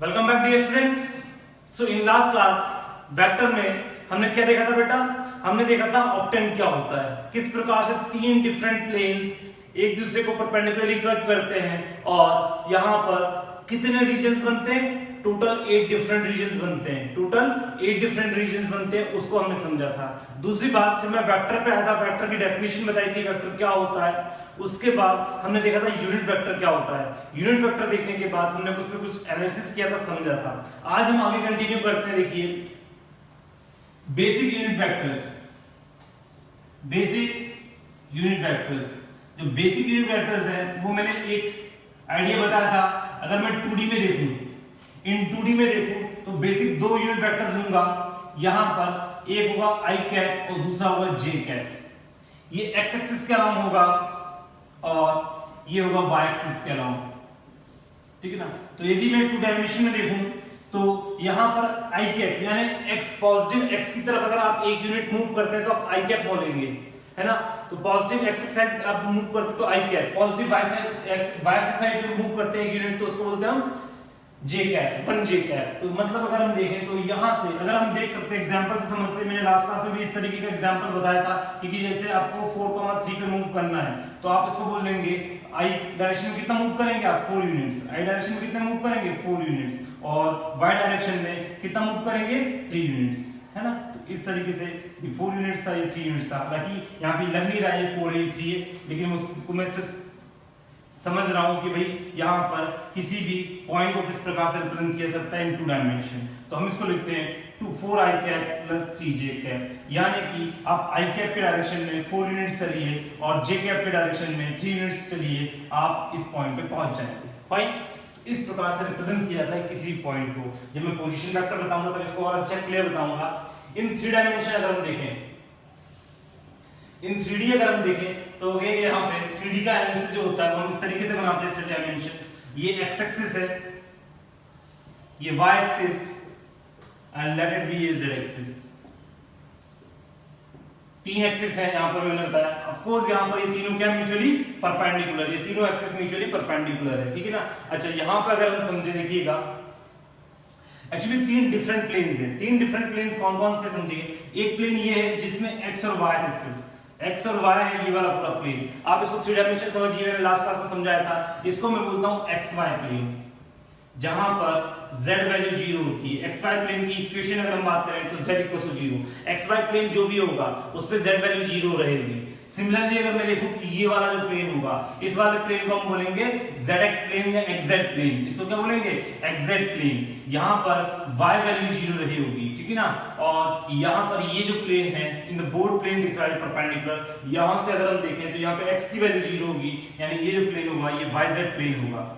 Welcome back dear students. So in last class vector में हमने क्या देखा था बेटा? हमने देखा था ऑक्टेन क्या होता है, किस प्रकार से तीन डिफरेंट प्लेन्स एक दूसरे को परपेंडिकुलरली कट करते हैं और यहाँ पर कितने रीजन्स बनते हैं? टोटल 8 डिफरेंट रीजन्स बनते हैं। टोटल 8 डिफरेंट रीजन्स बनते हैं, उसको हमने समझा था। दूसरी बात, फिर मैं वेक्टर पे आया था, वेक्टर की डेफिनेशन बताई थी, वेक्टर क्या होता है। उसके बाद हमने देखा था यूनिट वेक्टर क्या होता है। यूनिट वेक्टर देखने के बाद हमने उस पर कुछ एनालिसिस किया था, समझा था। आज हम आगे कंटिन्यू करते हैं। देखिए basic unit vectors. Basic unit vectors, जो बेसिक यूनिट वेक्टर्स है वो मैंने एक आइडिया बताया था। अगर मैं 2D में देखूं, इन 2D में देखूं तो बेसिक दो यूनिट वेक्टर्स लूंगा। यहां पर एक होगा आई कैप और दूसरा होगा जे कैप। ये एक्स एक्सिस के अलाउंग होगा और ये होगा वाई एक्सिस के अलाउंग, ठीक है ना। तो यदि मैं 2 डायमेंशन में देखूं तो यहां पर आई कैप यानी एक्स पॉजिटिव एक्स की तरफ अगर आप एक यूनिट मूव करते हैं तो आप आई कैप बोलेंगे, है ना। तो पॉजिटिव एक्स साइड आप मूव करते तो आई कैप, positive Y side X Y axis side move करते हैं एक यूनिट तो उसको बोलते हैं हम जे कैप, 1 जे कैप। तो मतलब अगर हम देखें तो यहां से अगर हम देख सकते हैं एग्जांपल से समझते हैं। मैंने लास्ट क्लास में भी इस तरीके का एग्जांपल बताया था कि जैसे आपको 4,3 पे मूव करना है तो आप इसको बोल लेंगे आई डायरेक्शन में कितना मूव करेंगे आप 4 यूनिट्स, आई डायरेक्शन में कितना मूव करेंगे 4 यूनिट्स और वाई डायरेक्शन में कितना मूव करेंगे 3 यूनिट्स, है ना। तो इस तरीके से ये 4 यूनिट्स था, ये 3 यूनिट्स था। हालांकि यहाँ पे लग नहीं रहा है ये 4 है ये 3 है, लेकिन उसको मैं सिर्फ समझ रहा हूं कि भाई यहाँ पर किसी भी पॉइंट को किस प्रकार से रिप्रेजेंट किया सकता है इन 2 डायमेंशन। तो हम इसको लिखते हैं 4 आई कैप प्लस 3 जे कैप, यानी कि आप आई कैप के डायरेक्शन में 4 यूनिट्स चलिए और जे कैप के डायरेक्शन में 3 यूनिट्स चलिए, आप इस पॉइंट पे पहुंच जाएंगे। फाइन। इस प्रकार से रिप्रेजेंट किया जाता है किसी भी पॉइंट को। जब मैं पोजीशन वेक्टर बताऊंगा तब इसको और अच्छा क्लियर बताऊंगा। इन 3 डायमेंशन अगर हम देखें, इन 3D अगर हम देखें तो अगेन यहाँ पे 3D का एनालिसिस जो होता है वो हम इस तरीके से बनाते हैं 3 डायमेंशन। ये x एक्सिस है, ये y axis and let it be z axis. 3 axis है यहाँ पर मैंने बताया। ऑफ कोर्स यहाँ पर ये तीनों क्या म्यूचुअली परपेंडिकुलर, ये तीनों एक्सिस म्यूचुअली परपेंडिकुलर है, ठीक है ना। अच्छा यहाँ पे अगर हम समझे, देखिएगा एक्चुअली 3 डिफरेंट प्लेन्स हैं। 3 डिफरेंट प्लेन्स कौन कौन से समझिए। एक प्लेन ये है जिसमें x और y है, सिर्फ x और y है, ये वाला पूरा प्लेन। आप इसको 3 डायमेंशन समझिए, मैंने लास्ट क्लास में समझाया था। इसको मैं बोलता हूं xy प्लेन, जहां पर z वैल्यू 0 होती है। xy प्लेन की इक्वेशन अगर हम बात करें तो z 0, xy प्लेन जो भी होगा उस पे z वैल्यू 0 रहेगी। सिमिलरली अगर मैं देखूं कि ये वाला जो प्लेन होगा, इस वाले प्लेन को हम बोलेंगे zx प्लेन या xz प्लेन। इसको क्या बोलेंगे? xz plane. यहां पर y वैल्यू 0 रही होगी, ठीक है ना। और यहां पर ये जो प्लेन है इन द बोर्ड प्लेन दिख रहा है परपेंडिकुलर, यहां से अगर हम देखें तो यहां पे x की वैल्यू 0 होगी, यानी ये जो प्लेन होगा ये yz प्लेन होगा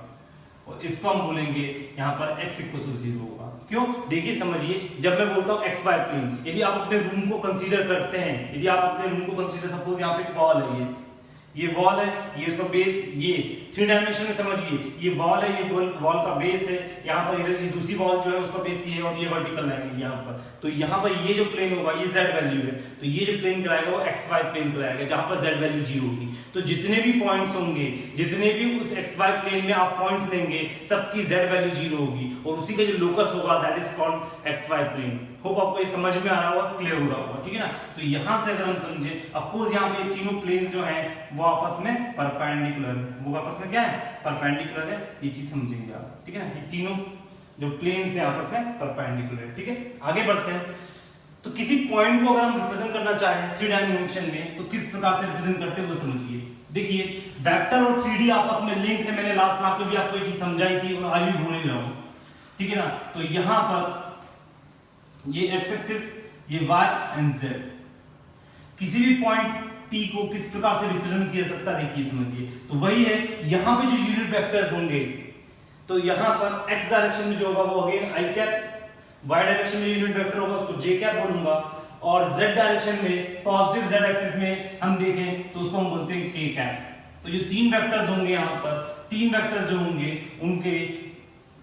और इसको हम बोलेंगे यहाँ पर x 0 होगा। क्यों? देखिए समझिए, जब मैं बोलता हूँ xy प्लेन, यदि आप अपने रूम को कंसीडर करते हैं, यदि आप अपने रूम को कंसीडर, सपोज यहाँ पे एक वॉल है, ये वॉल है, ये इसका बेस, ये 3 डायमेंशन में समझिए, ये वॉल है, ये वॉल का बेस है। यहाँ पर इधर ये दूसरी वॉल जो है उसका बेस ये है और ये वर्टिकल लाइन है यहाँ पर। तो यहाँ पर ये जो प्लेन होगा ये z वैल्यू है, तो ये जो प्लेन कराएगा वो xy प्लेन कराएगा, जहाँ पर z वैल्यू 0 होगी। तो जितने भी पॉइंट्स होंगे, जितने भी उस xy प्लेन में आप पॉइंट्स लेंगे, सबकी z वैल्यू 0 होगी और उसी का जो लोकस होगा that is called xy plane. Hope आपको ये समझ में आ रहा होगा, क्लियर हो रहा होगा, ठीक है ना। तो यहाँ से अगर हम समझे, ऑफ कोर्स यहाँ पे तीनों प्लेन्स जो हैं वो आपस में परपेंडिकुलर है, वो आपस में क्या है? परपेंडिकुलर है। ये चीज समझेंगे आप, ठीक है ना। ये तीनों जो प्लेन्स हैं आपस में परपेंडिकुलर है, ठीक है। आगे बढ़ते हैं। तो किसी पॉइंट को अगर हम रिप्रेजेंट करना चाहें 3 डायमेंशन में तो किस प्रकार से रिप्रेजेंट करते हैं वो समझिए। देखिए वेक्टर और 3D आपस में लिंक है, मैंने लास्ट क्लास में भी आपको ये चीज समझाई थी और आज भी बोल ही रहा हूं, ठीक है ना। तो यहां पर ये x एक्सिस, ये y एंड z, किसी भी पॉइंट P को किस प्रकार से रिप्रेजेंट किया सकता है, देखिए समझिए। तो वही है, यहां पे जो यूनिट वेक्टर्स होंगे तो यहां पर x डायरेक्शन में जो होगा वो again i cap, y direction में यूनिट वेक्टर होगा उसको j कैप बोलूंगा और z डायरेक्शन में पॉजिटिव z एक्सिस में हम देखें तो उसको हम बोलते हैं k कैप। तो ये 3 वेक्टर्स होंगे, यहां पर 3 वेक्टर्स जो होंगे उनके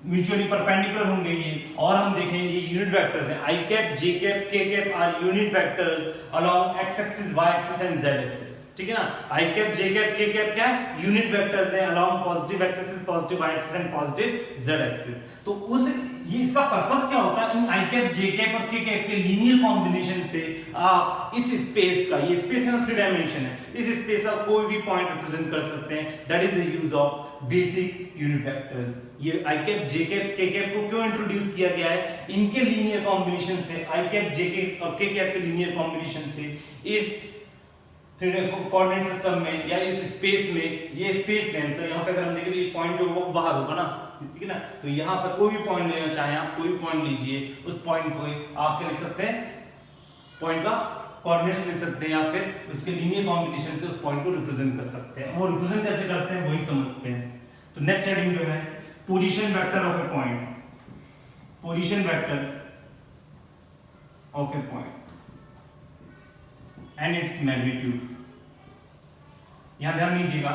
म्यूचुअली परपेंडिकुलर होंगे ये, और हम देखें ये यूनिट वेक्टर्स हैं। I cap, J cap, K cap are unit vectors along x axis, y axis and z axis, ठीक है ना। I cap, J cap, K cap क्या है? यूनिट वेक्टर्स हैं along positive x axis, positive y axis and positive z axis. तो उस ये इसका पर्पस क्या होता है, इन आई कैप जे कैप और के कैप के लीनियर कॉम्बिनेशन से आप इस स्पेस का, ये स्पेस है ना 3 डायमेंशन है, इस स्पेस का कोई भी पॉइंट रिप्रेजेंट कर सकते हैं। That is the use of basic unit vectors. ये आई cap J cap K cap को क्यों इंट्रोड्यूस किया गया है, इनके लीनियर कॉम्बिनेशन से, आई कैप जे कैप और के कैप के लीनियर कॉम्बिनेशन से इस कोऑर्डिनेट सिस्टम में या इस स्पेस में, ये स्पेस में तो यहाँ पे अगर हम देखें तो ये पॉइंट जो होगा वो बाहर होगा ना, ठीक है ना। तो यहाँ पर कोई भी पॉइंट लेना चाहे आप, कोई भी पॉइंट लीजिए, उस पॉइंट को आप क्या लिख सकते हैं, पॉइंट का कोऑर्डिनेट्स लिख सकते हैं या फिर उसके लीनियर कॉम्बिनेशन से उस पॉइंट को रिप्रेजेंट कर सकते हैं। वो रिप्रेजेंट कैसे करते हैं वही समझते हैं। तो नेक्स्ट हेडिंग जो है position vector of A point, position vector of A point and its magnitude. यहां ध्यान दीजिएगा,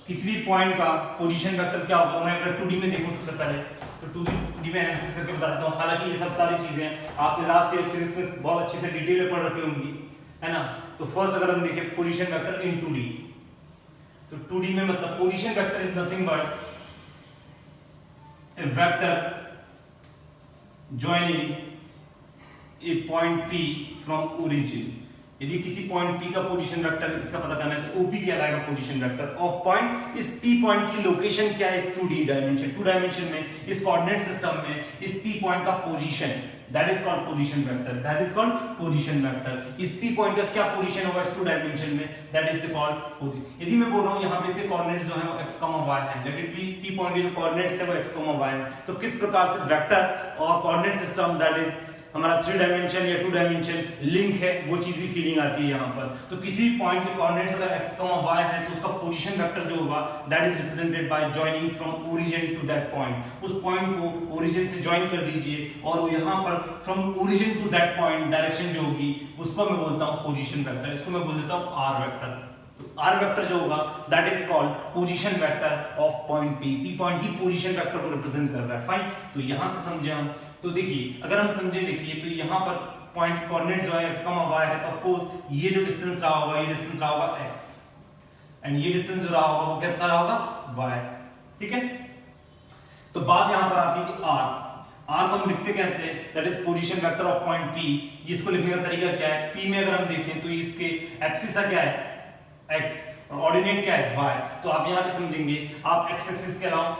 किसी भी पॉइंट का पोजीशन वेक्टर क्या होगा, मैं अगर 2D में देखूं सबसे पहले तो 2D में एनालिसिस करके बता देता हूं। हालांकि ये सब सारी चीजें आपने लास्ट ईयर फिजिक्स में बहुत अच्छे से डिटेल में पढ़ रखी होंगी, है ना। तो फर्स्ट अगर हम देखें पोजीशन वेक्टर इन 2D, तो 2D में मतलब position vector is nothing but A vector joining a point P from origin। यदि किसी पॉइंट P का पोजीशन वेक्टर इसका पता करना है तो OP कहलाएगा पोजीशन वेक्टर ऑफ पॉइंट। इस P पॉइंट की लोकेशन क्या है इस 2D डायमेंशन, 2 डायमेंशन में, इस कोऑर्डिनेट सिस्टम में इस P पॉइंट का position, that is called position vector, that is called position vector. इस P पॉइंट का क्या पोजीशन होगा इस 2 डायमेंशन में, that is the called position. यदि मैं बोल रहा हूं यहां पे से कोऑर्डिनेट्स जो है वो x, y है, let it be P point के जो कोऑर्डिनेट्स है वो x, y है, तो किस प्रकार से वेक्टर और कोऑर्डिनेट सिस्टम दैट इज हमारा 3 डायमेंशन या 2 डायमेंशन लिंक है, वो चीज भी फीलिंग आती है यहाँ पर। तो किसी भी पॉइंट के कोऑर्डिनेट्स अगर x, y है तो उसका पोजीशन वेक्टर जो होगा that is represented by joining from origin to that point. उस पॉइंट को ओरिजिन से जॉइन कर दीजिए और यहाँ पर from origin to that point direction जो होगी उसको मैं बोलता हूँ पोजीशन वेक्टर, इसको मैं बोल देता हूँ r वेक्टर। तो r वेक्टर जो होगा that is called position vector of point P। P point की पोजीशन वेक्टर को रिप्रेजेंट कर रहा है, फाइन। तो यहां से समझे हम, तो देखिए अगर हम समझे, देखिए तो यहाँ पर पॉइंट कोऑर्डिनेट्स जो है x, y है, तो ऑफ कोर्स ये जो डिस्टेंस रहा होगा, ये डिस्टेंस रहा होगा x एंड ये डिस्टेंस जो रहा होगा वो कितना रहा होगा y, ठीक है। तो बात यहाँ पर आती है कि r को हम लिखते कैसे, that is position vector of point P। इसको लिखने का तरीका क्या है, P में अगर हम देखें तो इसके एब्सिस क्या है x और ऑर्डिनेट क्या है y। तो आप यहाँ पे समझेंगे, आप x एक्सिस के along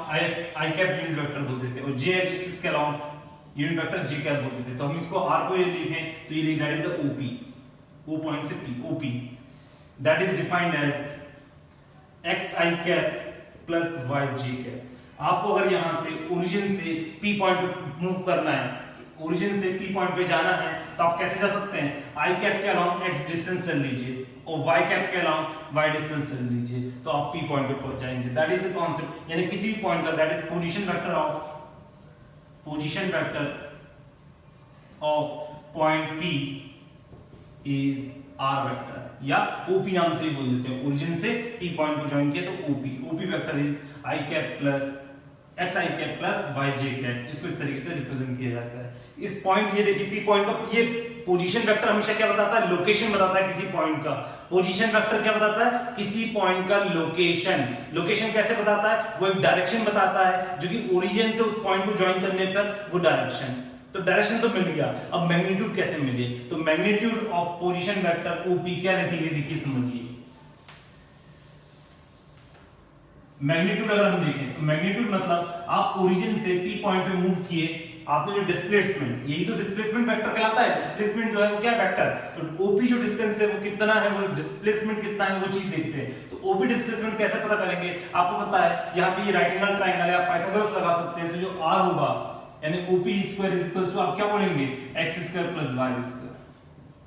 i cap unit vector बोल देते हैं और j एक्सिस के along unit vector j cap बोल देते हैं। तो हम इसको r को ये देखें तो ये that is the OP, O point से P, OP that is defined as xi cap plus yj cap. आपको अगर यहां से ओरिजिन से P पॉइंट पे मूव करना है, ओरिजिन से P पॉइंट पे जाना है, तो आप कैसे जा सकते हैं, i कैप के अलाउंग x डिस्टेंस चल लीजिए और y कैप के अलाउंग y डिस्टेंस चल लीजिए, तो आप P पॉइंट पे पहुंच जाएंगे। दैट इज द कांसेप्ट, यानी किसी भी पॉइंट का that is position vector of point P is r vector या OP नाम से ही बोल देते हैं। ओरिजिन से P पॉइंट को ज्वाइन किया तो OP vector is i cap plus xi cap plus yj cap. इसको इस तरीके से रिप्रेजेंट किया जाता है। इस पॉइंट, ये देखिए P पॉइंट का ये पोजीशन वेक्टर हमेशा क्या बताता है, लोकेशन बताता है किसी पॉइंट का। पोजीशन वेक्टर क्या बताता है, किसी पॉइंट का लोकेशन। लोकेशन कैसे बताता है, वो एक डायरेक्शन बताता है जो कि ओरिजिन से उस पॉइंट को ज्वाइन करने पर वो डायरेक्शन, तो डायरेक्शन तो मिल गया। अब मैग्नीट्यूड कैसे मिले, तो magnitude of position vector OP क्या लिखेंगे, देखिए समझिए। मैग्नीट्यूड अगर हम देखें तो मैग्नीट्यूड मतलब आप ओरिजिन से P पॉइंट पे मूव किए, आपने जो डिस्प्लेसमेंट, यही तो डिस्प्लेसमेंट वेक्टर कहलाता है। डिस्प्लेसमेंट जो है वो क्या है, वेक्टर। तो OP जो डिस्टेंस है वो कितना है, वो डिस्प्लेसमेंट कितना है वो चीज देखते हैं। तो OP डिस्प्लेसमेंट कैसे पता करेंगे, आपको पता है यहाँ पे ये राइट एंगल ट्रायंगल है, आप पाइथागोरस लगा सकते हैं। तो जो r होगा यानी OP square is equal to आप क्या बोलेंगे, x square plus y square,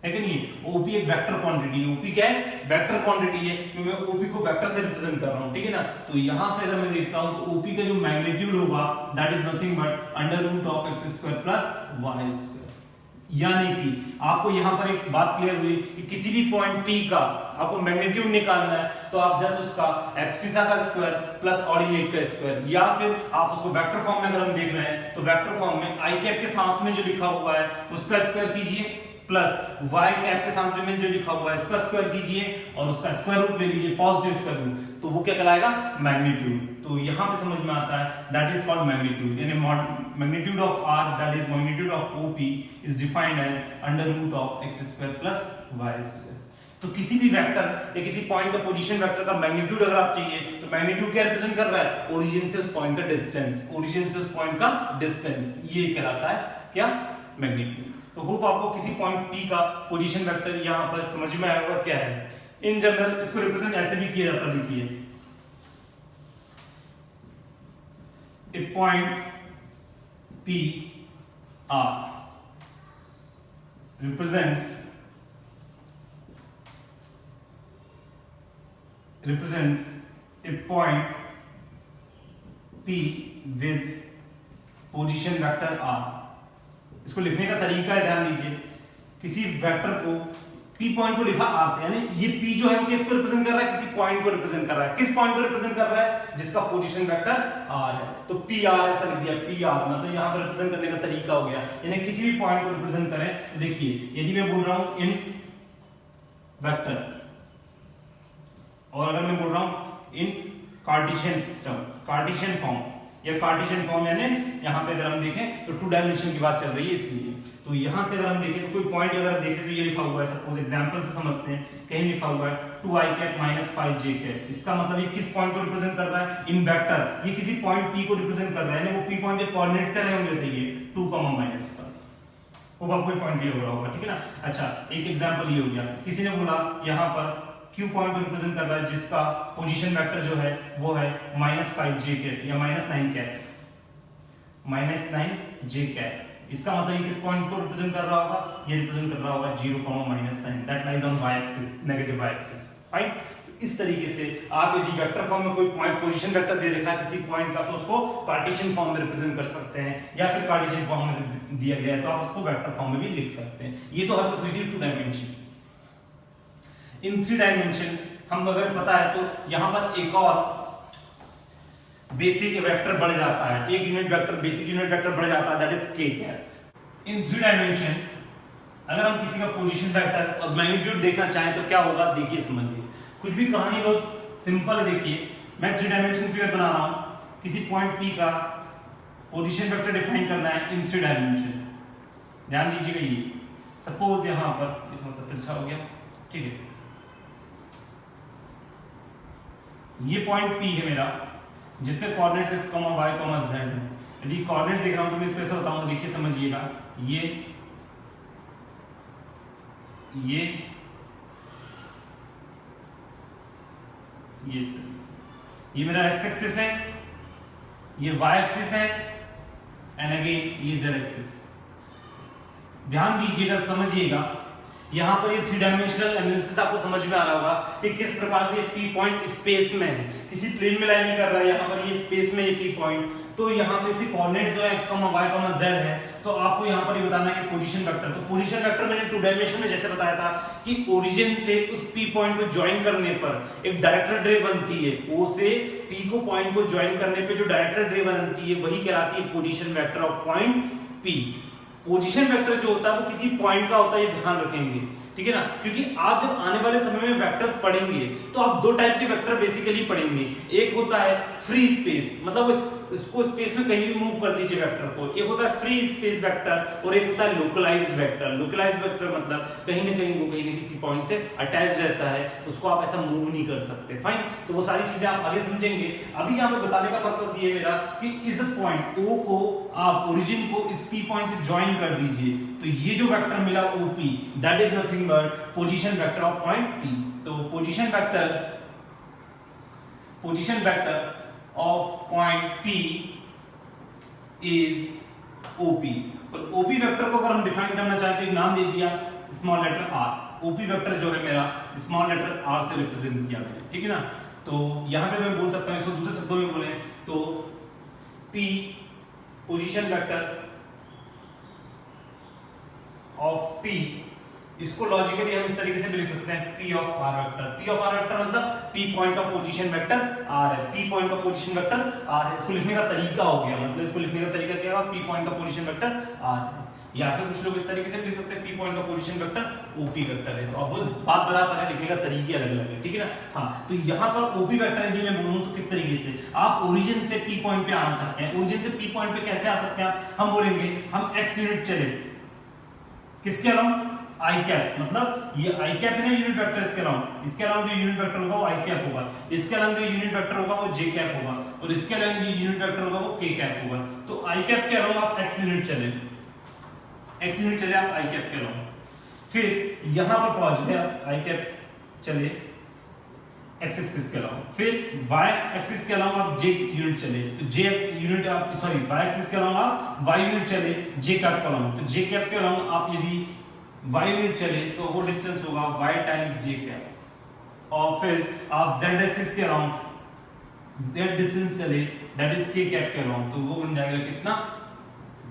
है कि नहीं। OP एक वेक्टर क्वांटिटी है, OP क्या है, वेक्टर क्वांटिटी है, क्योंकि मैं OP को वेक्टर से रिप्रेजेंट कर रहा हूं, ठीक है ना। तो यहां से अगर मैं देखता हूं तो OP का जो मैग्नीट्यूड होगा that is nothing but under root of x square plus y square. यानी कि आपको यहां पर एक बात क्लियर हुई कि किसी भी पॉइंट P का आपको मैग्नीट्यूड निकालना है तो आप जस्ट उसका एब्सिसा का स्क्वायर प्लस ऑर्डिनेट का स्क्वायर, या फिर आप उसको वेक्टर फॉर्म में अगर हम देख रहे हैं तो वेक्टर फॉर्म में i कैप के साथ में जो लिखा हुआ है उसका स्क्वायर कीजिए प्लस y कैप के साथ में जो लिखा हुआ है इसका स्क्वायर कीजिए और उसका स्क्वायर रूट ले लीजिए, पॉजिटिव स्क्वायर रूट। तो वो क्या कहलाएगा, मैग्नीट्यूड। तो यहाँ पे समझ में आता है दैट इज कॉल्ड मैग्नीट्यूड, यानी magnitude of R that is magnitude of OP is defined as under root of X square plus Y square. तो किसी भी वेक्टर या किसी पॉइंट का पोजीशन वेक्टर का मैग्नीट्यूड अगर आप चाहिए तो मैग्नीट्यूड क्या रिप्रेजेंट कर रहा है, ओरिजिन से उस पॉइंट का डिस्टेंस, ओरिजिन से उस पॉइंट का डिस्टेंस, ये कहलाता है क्या, मैग्नीट्यूड। तो होप आपको किसी पॉइंट P का पोजीशन वेक्टर यहां पर समझ में आएगा क्या है। इन जनरल इसको रिप्रेजेंट ऐसे भी किया जाता, देखिए ए point P R represents a point P with position vector R। इसको लिखने का तरीका है, ध्यान दीजिए, किसी वेक्टर को P पॉइंट को लिखा R से, यानी ये P जो है वो किसको रिप्रेजेंट कर रहा है, किसी पॉइंट को रिप्रेजेंट कर रहा है। किस पॉइंट को रिप्रेजेंट कर रहा है, जिसका पोजीशन वेक्टर R है। तो PR ऐसा लिख दिया, PR मतलब यहाँ पर रिप्रेजेंट करने का तरीका हो गया, यानी किसी भी पॉइंट को रिप्रेजेंट करें। तो देखिए यदि मैं बोल रहा हूं इन वेक्टर, और अगर मैं बोल रहा हूं इन कार्टेशियन सिस्टम, कार्टेशियन फॉर्म या कार्टेशियन फॉर्म, यानी यहां पे अगर हम देखें तो 2 डायमेंशन की बात चल रही है इसलिए। तो यहां से अगर हम देखें तो कोई पॉइंट अगर देखें तो ये लिखा हुआ है, सपोज एग्जांपल से समझते हैं, कहीं लिखा हुआ है 2i cap minus 5j cap. इसका मतलब ये किस पॉइंट को रिप्रेजेंट कर रहा है, इन वेक्टर, ये किसी पॉइंट P को रिप्रेजेंट कर रहा है, यानी वो P पॉइंट के कोऑर्डिनेट्स क्या रहे होंगे, तो ये 2, माइनस पर। वो आपको पॉइंट क्लियर हो रहा होगा, ठीक है ना। अच्छा, एक एग्जांपल ये हो गया, किसी ने बोला यहां पर Q पॉइंट को रिप्रेजेंट कर रहा है जिसका पोजीशन वेक्टर जो है वो है -5j कैप या -9 कैप, -9j कैप। इसका मतलब ये किस पॉइंट को रिप्रेजेंट कर रहा होगा, ये रिप्रेजेंट कर रहा होगा 0, -9 that lies on y axis, negative y axis, right. इस तरीके से आप यदि वेक्टर फॉर्म में कोई पॉइंट पोजीशन वेक्टर दे रखा है किसी पॉइंट का, तो उसको कार्टेशियन फॉर्म में रिप्रेजेंट कर सकते हैं, या फिर कार्टेशियन फॉर्म में दिया गया है तो आप उसको वेक्टर फॉर्म में भी लिख सकते हैं। ये तो हरकत हुई थी 2 डायमेंशन। इन 3 डायमेंशन हम अगर पता है तो यहां पर एक और बेसिक वेक्टर बढ़ जाता है, एक unit vector, basic unit vector बढ़ जाता है, that is k cap. In 3 dimension अगर हम किसी का पोजीशन वेक्टर और मैग्नीट्यूड देखना चाहें तो क्या होगा, देखिए समझिए, कुछ भी कहानी बहुत सिंपल है। देखिए मैं 3 डायमेंशन फिगर बना रहा हूं, किसी पॉइंट P का पोजीशन वेक्टर डिफाइन करना है इन 3 डायमेंशन। ध्यान दीजिएगा, ये सपोज यहां पर थोड़ा सा तिरछा हो गया, ठीक है, ये पॉइंट P है मेरा, जिससे कोऑर्डिनेट्स x, y, z है। यदि कोऑर्डिनेट्स देख रहा हूं तो मैं इसको ऐसा बताऊंगा, देखिए समझिएगा, ये इस तरीके से, ये मेरा x एक्सिस है, ये y एक्सिस है, एंड अगेन ये z एक्सिस। ध्यान दीजिएगा, समझिएगा, यहां पर ये 3 डायमेंशनल एनालिसिस आपको समझ में आ रहा होगा कि किस प्रकार से P पॉइंट स्पेस में है, किसी प्लेन में लाइन नहीं कर रहा है, यहां पर ये स्पेस में ये P पॉइंट, तो यहां पे इसके कोऑर्डिनेट्स जो है x, y, z है, तो आपको यहां पर ये बताना है कि पोजीशन वेक्टर, तो पोजीशन वेक्टर मैंने 2 डायमेंशन में जैसे बताया था कि ओरिजिन से उस P पॉइंट को ज्वाइन करने पर एक डायरेक्टर रे बनती है, O से P को पॉइंट को ज्वाइन करने पे जो डायरेक्टर रे बनती है वही कहलाती है position vector of point P। Position vector जो होता है वो किसी पॉइंट का होता है, ये ध्यान रखेंगे, ठीक है ना, क्योंकि आप जब आने वाले समय में वेक्टर्स पढ़ेंगे तो आप 2 टाइप के वेक्टर बेसिकली पढ़ेंगे। एक होता है फ्री स्पेस, मतलब इसको स्पेस में कहीं भी मूव कर दीजिए वेक्टर को, एक होता है फ्री स्पेस वेक्टर, और एक होता है लोकलाइज्ड वेक्टर। लोकलाइज्ड वेक्टर मतलब कहीं ना कहीं वो कहीं ना किसी पॉइंट से अटैच रहता है, उसको आप ऐसा मूव नहीं कर सकते, फाइन। तो वो सारी चीजें आप आगे समझेंगे। अभी यहाँ पे बताने का पर्पस ये है मेरा कि इस पॉइंट O को आप ओरिजिन को इस P पॉइंट से ज्वाइन कर दीजिए, तो ये जो वेक्टर मिला OP, that is nothing but position vector of point P। तो position vector of point P is OP। और OP वेक्टर को अगर हम डिफाइन करना चाहते हैं, एक नाम दे दिया small letter r। OP vector जो है मेरा स्मॉल लेटर r से रिप्रेजेंट किया गया, ठीक है ना। तो यहां पे मैं बोल सकता हूं, इसको दूसरे शब्दों में बोले तो P position vector of P, इसको लॉजिकली हम इस तरीके से भी लिख सकते हैं P of R vector. P of R vector मतलब P पॉइंट का पोजीशन वेक्टर R है, P पॉइंट का पोजीशन वेक्टर R है। इसको लिखने का तरीका हो गया, मतलब इसको लिखने का तरीका क्या होगा, P पॉइंट का पोजीशन वेक्टर R है। या फिर कुछ लोग इस तरीके से लिख सकते हैं पी पॉइंट का पोजीशन वेक्टर ओपी वेक्टर है। तो अब वो बात बराबर है, लिखने का तरीके अलग अलग है, ठीक है ना। हाँ, तो यहाँ पर ओपी वेक्टर यदि मैं बोलूं तो किस तरीके से आप ओरिजिन से पी पॉइंट पे आना चाहते हैं, ओरिजिन से पी पॉइंट पे कैसे आ सकते हैं हम बोलेंगे हम एक्स यूनिट चले किसके अलाउंड आई कैप, मतलब ये आई कैप है ना यूनिट वेक्टर, इसके अलावा जो यूनिट वेक्टर होगा वो आई कैप होगा, इसके अलावा जो यूनिट वेक्टर होगा वो जे कैप होगा, और इसके अलावा जो यूनिट वेक्टर होगा वो के कैप होगा। तो आई कैप के अलावा आप एक्स यूनिट चले आप आई कैप के अलावा, फिर यहां पर पहुंच गए आप आई कैप चले एक्स एक्सिस के अलावा, फिर वाई एक्सिस के अलावा आप जे यूनिट चले तो जे यूनिट आप सॉरी वाई एक्सिस के अलावा आप वाई यूनिट चले जे कैप के अलावा, तो जे कैप के अलावा आप यदि y यूनिट चले तो वो डिस्टेंस होगा y टाइम्स j कैप, और फिर आप z एक्सिस के अराउंड z डिस्टेंस चले दैट इज k कैप के अराउंड, तो वो बन जाएगा कितना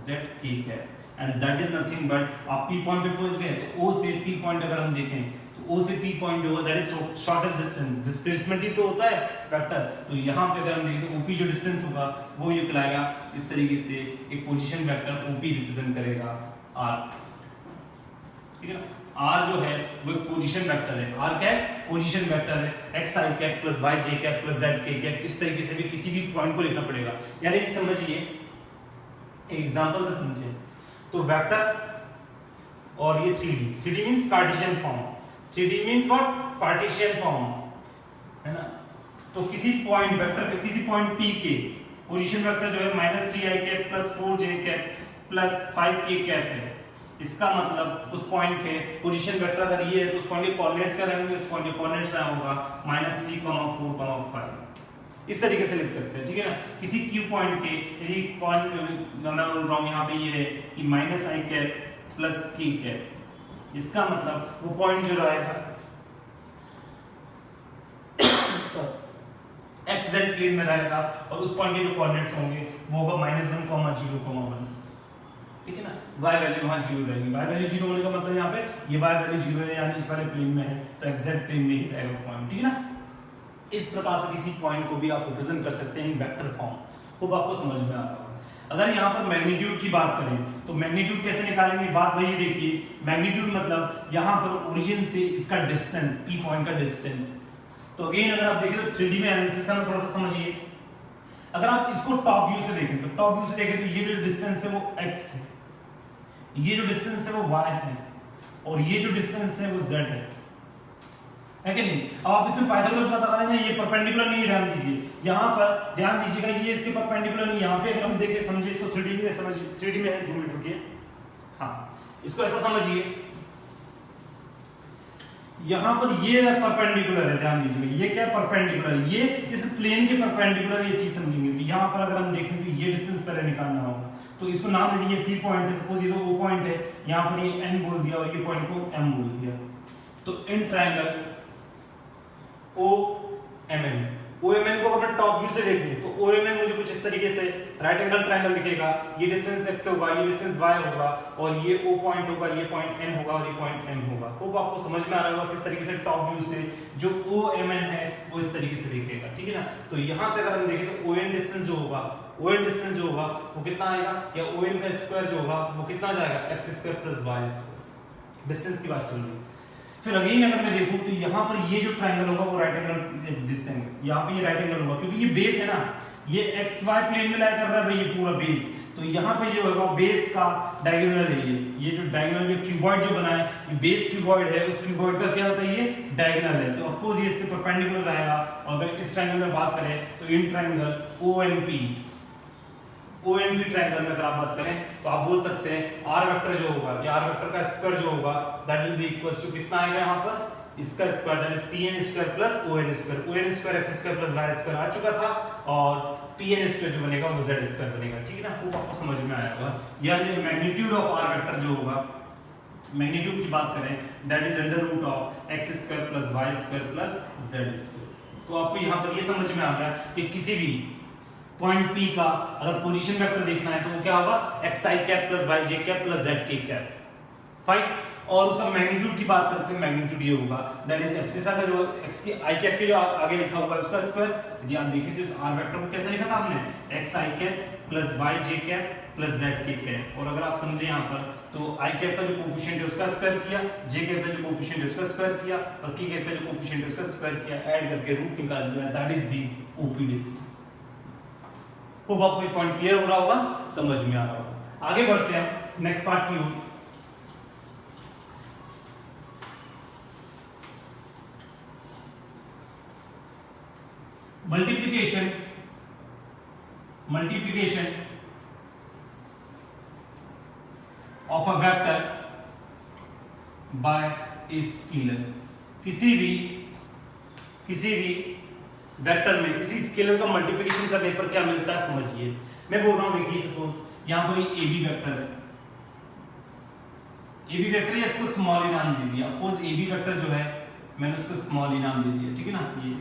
z k cap, and that is nothing but आप p पॉइंट पे पहुंच गए तो o से p पॉइंट अगर हम देखें तो o से p पॉइंट जो होगा that is shortest distance, displacement ही तो होता है वेक्टर, तो यहां पे अगर हम देखें तो op जो डिस्टेंस होगा वो ये कहलाएगा इस तरीके से एक पोजीशन वेक्टर op रिप्रेजेंट करेगा r, ठीक है ना। r जो है वो एक पोजीशन वेक्टर है, r क्या है पोजीशन वेक्टर है, x i cap plus y j cap plus z k cap, इस तरीके से भी किसी भी पॉइंट को लिखना पड़ेगा। यानी कि समझिए एग्जांपल से समझिए, तो वेक्टर और ये 3D means Cartesian form, 3D means what Cartesian form है ना। तो किसी पॉइंट वेक्टर पे किसी पॉइंट p के पोजीशन वेक्टर जो है -3i cap plus 4j cap plus 5k cap है, इसका मतलब उस पॉइंट पे पोजीशन वेक्टर अगर ये है तो उस पॉइंट के कोऑर्डिनेट्स क्या रहेंगे, उस पॉइंट के कोऑर्डिनेट्स क्या होगा -3, 4, 5, इस तरीके से लिख सकते हैं, ठीक है ना। किसी क्यू पॉइंट के यदि मैं बोल रहा हूं यहां पे ये है कि -i cap plus k cap, इसका मतलब वो पॉइंट जो रहेगा xz प्लेन में रहेगा और उस पॉइंट के जो कोऑर्डिनेट्स होंगे वो होगा -1, 0, 1, ठीक है ना। y वैल्यू वहां 0 रहेगी, y वैल्यू 0 होने का मतलब यहां पे ये y वैल्यू 0 है यानी इस वाले प्लेन में है तो एग्जैक्ट प्लेन में ही रहेगा पॉइंट, ठीक है ना। इस प्रकार से किसी पॉइंट को भी आप रिप्रेजेंट कर सकते हैं इन वेक्टर फॉर्म, खूब आपको समझ में आ रहा होगा। अगर यहां पर मैग्नीट्यूड की बात करें तो मैग्नीट्यूड कैसे निकालेंगे, बात वही देखिए, मैग्नीट्यूड मतलब यहां पर ओरिजिन से इसका डिस्टेंस p पॉइंट का डिस्टेंस। तो अगेन अगर आप देखें तो 3D में एनालिसिस करना थोड़ा सा समझिए, अगर आप इसको टॉप व्यू से देखें तो टॉप व्यू से देखें तो ये जो डिस्टेंस है वो x है, ये जो डिस्टेंस है वो y है, और ये जो डिस्टेंस है वो z है कि नहीं। अब आप इसमें पाइथागोरस बता रहे हैं ये परपेंडिकुलर नहीं है, ध्यान दीजिए यहां पर, ध्यान दीजिएगा ये इसके परपेंडिकुलर नहीं, यहां पे अगर हम देखें समझिए इसको 3D में समझिए, 3D में है 2 मिनट रुकिए, हाँ इसको ऐसा समझिए, यहां पर ये परपेंडिकुलर है, ध्यान दीजिएगा ये क्या है परपेंडिकुलर, ये इस प्लेन के परपेंडिकुलर ये चीज समझेंगे। तो यहां पर अगर हम देखें तो ये डिस्टेंस पहले निकालना होगा, तो इसको नाम दे दिए p पॉइंट है, सपोज ये तो o पॉइंट है, यहां पर ये n बोल दिया और ये पॉइंट को m बोल दिया, तो इन ट्रायंगल OMN को अगर टॉप व्यू से देखें तो OMN मुझे कुछ इस तरीके से राइट एंगल ट्रायंगल दिखेगा, ये डिस्टेंस x होगा, ये डिस्टेंस y होगा, और ये O पॉइंट होगा, ये पॉइंट n होगा और ये पॉइंट m होगा। होप आपको समझ में आ रहा होगा किस तरीके से टॉप व्यू से जो OMN है वो इस तरीके से दिखेगा, ठीक है ना। तो यहां से अगर हम देखें तो ON डिस्टेंस जो होगा वो कितना आएगा, या ON का स्क्वायर जो होगा वो कितना जाएगा x² + y², डिस्टेंस की बात चल रही है। फिर अगेन अगर मैं देखूं तो यहाँ पर ये जो ट्रायंगल होगा वो राइट एंगल, दिस एंगल यहाँ पे ये राइट एंगल होगा क्योंकि ये बेस है ना, ये xy प्लेन में लाई कर रहा है भाई ये पूरा बेस, तो यहाँ पे ये होगा बेस का डायगोनल है, ये जो डायगोनल जो क्यूबॉइड जो बना है ये बेस क्यूबॉइड है, उस क्यूबॉइड का क्या होता है ये डायगोनल है, तो ऑफ कोर्स ये इसके परपेंडिकुलर रहेगा। और अगर इस ट्रायंगल में बात करें तो इन ट्रायंगल ONP ट्रायंगल में अगर आप बात करें तो आप बोल सकते हैं r वेक्टर जो होगा, ये r वेक्टर का स्क्वायर जो होगा that will be equals to कितना आएगा यहाँ पर इसका square that is pn² + on² x² + y² आ चुका था, और pn² जो बनेगा वो z² बनेगा, ठीक है ना। वो आपको समझ में आया होगा। यानी मैग्नीट्यूड ऑफ r वेक्टर जो होगा, मैग्नीट्यूड की बात करें that is √of x² + y² + z²। तो आपको यहाँ पर ये समझ में आ गया कि किसी भी पॉइंट P का अगर पोजीशन वेक्टर देखना है तो वो क्या होगा xi cap + yj cap + zk cap, fine. और उसका मैग्नीट्यूड की बात करते हैं, मैग्नीट्यूड ये होगा दैट इज एब्सिसा का जो x की i कैप के जो आगे लिखा हुआ है उसका स्क्वायर। यदि आप देखें तो इस r वेक्टर को कैसे लिखा था हमने xi cap + yj cap plus Z के कैप, और अगर आप समझे यहाँ पर तो आई कैप का जो कोफिशिएंट है उसका स्क्वायर किया, जे कैप का जो कोफिशिएंट है उसका स्क्वायर किया, और के कैप का जो कोफिशिएंट है उसका स्क्वायर किया, ऐड करके रूट निकाल दिया, that is the OP distance. Hope आपको ये पॉइंट क्लियर हो रहा होगा, समझ में आ रहा होगा। आगे बढ़ते हैं नेक्स्ट पार्ट की ओर। Multiplication of a vector by a scalar. किसी भी वेक्टर में किसी स्केलर का मल्टीप्लिकेशन करने पर क्या मिलता है समझिए। मैं बोल रहा हूं, देखिए सपोज यहां पर ए बी वेक्टर है, ए बी वेक्टर है, इसको स्मॉल ई नाम दे दिया। सपोज ए बी वेक्टर जो है मैंने उसको स्मॉल ई नाम दे दिया, ठीक है ना। ये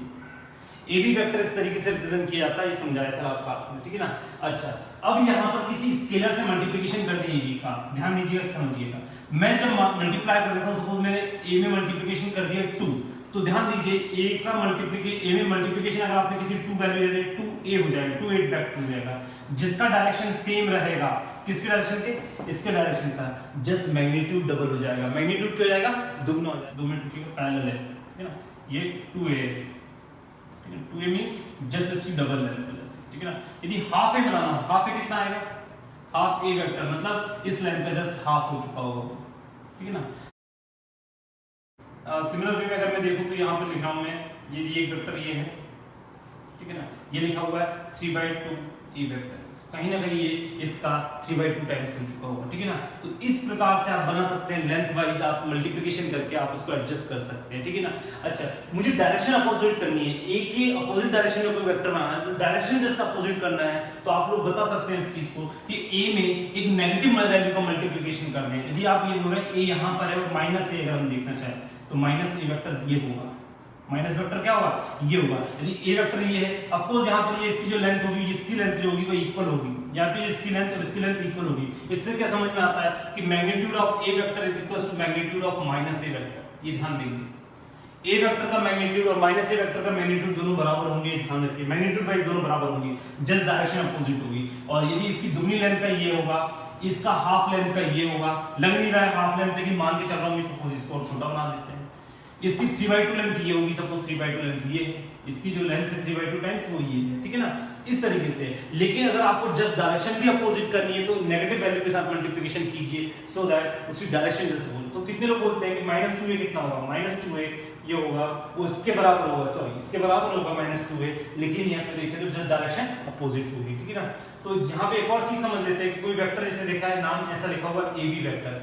ए बी वेक्टर इस तरीके से रिप्रेजेंट किया जाता है, ये समझाया था लास्ट क्लास में, ठीक है ना। अच्छा, अब यहां पर किसी स्केलर से मल्टीप्लिकेशन कर दिया ए बी का, ध्यान दीजिएगा, समझिएगा। मैं जब मल्टीप्लाई कर देता हूं, सपोज मैंने ए में मल्टीप्लिकेशन कर दिया 2, तो ध्यान दीजिए ए का ए में मल्टीप्लिकेशन अगर आपने किसी 2 वैल्यू दे दी 2a हो जाएगा, 2 8 बैक हो जाएगा, जिसका डायरेक्शन सेम रहेगा, किसके डायरेक्शन के, इसके डायरेक्शन का, जस्ट मैग्नीट्यूड डबल हो जाएगा। मैग्नीट्यूड क्या हो जाएगा, दुगना हो जाएगा, 2 में 2 पैरेलल है, ठीक है ना। ये 2a है, ठीक है, 2a मींस जस्ट इसकी डबल लेंथ हो जाती है, ठीक है ना। यदि हाफ ए बनाना हो, हाफ ए कितना आएगा, हाफ ए वेक्टर मतलब इस लेंथ का जस्ट हाफ हो चुका होगा, ठीक है ना। सिमिलर वे में अगर मैं देखूं तो यहाँ पर लिखा हूं मैं, ये एक वेक्टर ये है, ठीक है ना, ये लिखा हुआ है 3/2 ए वेक्टर, कहीं ना कहीं ये इसका 3/2 टाइम्स हो चुका होगा, ठीक है ना। तो इस प्रकार से आप बना सकते हैं, लेंथ वाइज आप मल्टीप्लिकेशन करके आप उसको एडजस्ट कर सकते हैं, ठीक है ना। अच्छा, मुझे डायरेक्शन अपोजिट करनी है, ए के अपोजिट डायरेक्शन में कोई वेक्टर बनाना है तो डायरेक्शन जस्ट अपोजिट करना है, तो आप लोग बता सकते हैं इस चीज को कि ए में एक नेगेटिव वैल्यू का मल्टीप्लिकेशन कर दें। यदि आप ये बोल रहे हैं ए यहाँ पर है और माइनस ए अगर हम देखना चाहें तो माइनस ए वेक्टर ये होगा, माइनस वेक्टर क्या होगा, ये होगा। यदि ए वेक्टर ये है, अफकोर्स यहाँ पर ये इसकी जो लेंथ होगी, इसकी लेंथ जो होगी वो इक्वल होगी, यहाँ पे इसकी लेंथ और इसकी लेंथ इक्वल होगी। इससे क्या समझ में आता है कि magnitude of A vector is equal to magnitude of minus A vector. ये ध्यान देंगे, ए वेक्टर का मैग्नीट्यूड और माइनस ए वेक्टर का मैग्नीट्यूड दोनों बराबर होंगे, ध्यान रखिए, मैग्नीट्यूड वाइज दोनों बराबर होंगे, जस्ट डायरेक्शन अपोजिट होगी। और यदि इसकी दुगनी लेंथ का ये होगा, इसका हाफ लेंथ का ये होगा, लग नहीं रहा है हाफ लेंथ, लेकिन मान के चल रहा हूं, सपोज इसको और छोटा बना देते हैं, इसकी 3/2 लेंथ ये होगी, सपोज 3/2 लेंथ ये है, इसकी जो लेंथ है 3/2 टाइम्स वो ये है, ठीक है ना, इस तरीके से। लेकिन अगर आपको जस्ट डायरेक्शन भी अपोजिट करनी है तो नेगेटिव वैल्यू के साथ मल्टीप्लिकेशन कीजिए, सो दैट उसकी डायरेक्शन जस्ट हो। तो कितने लोग बोलते हैं कि -2a कितना होगा, -2a ये होगा, वो इसके बराबर होगा, सॉरी इसके बराबर होगा -2a, लेकिन यहाँ पे देखें तो जस्ट डायरेक्शन अपोजिट होगी, ठीक है ना। तो यहाँ पे एक और चीज समझ लेते हैं कि कोई वेक्टर जैसे देखा है, नाम ऐसा लिखा हुआ A B vector,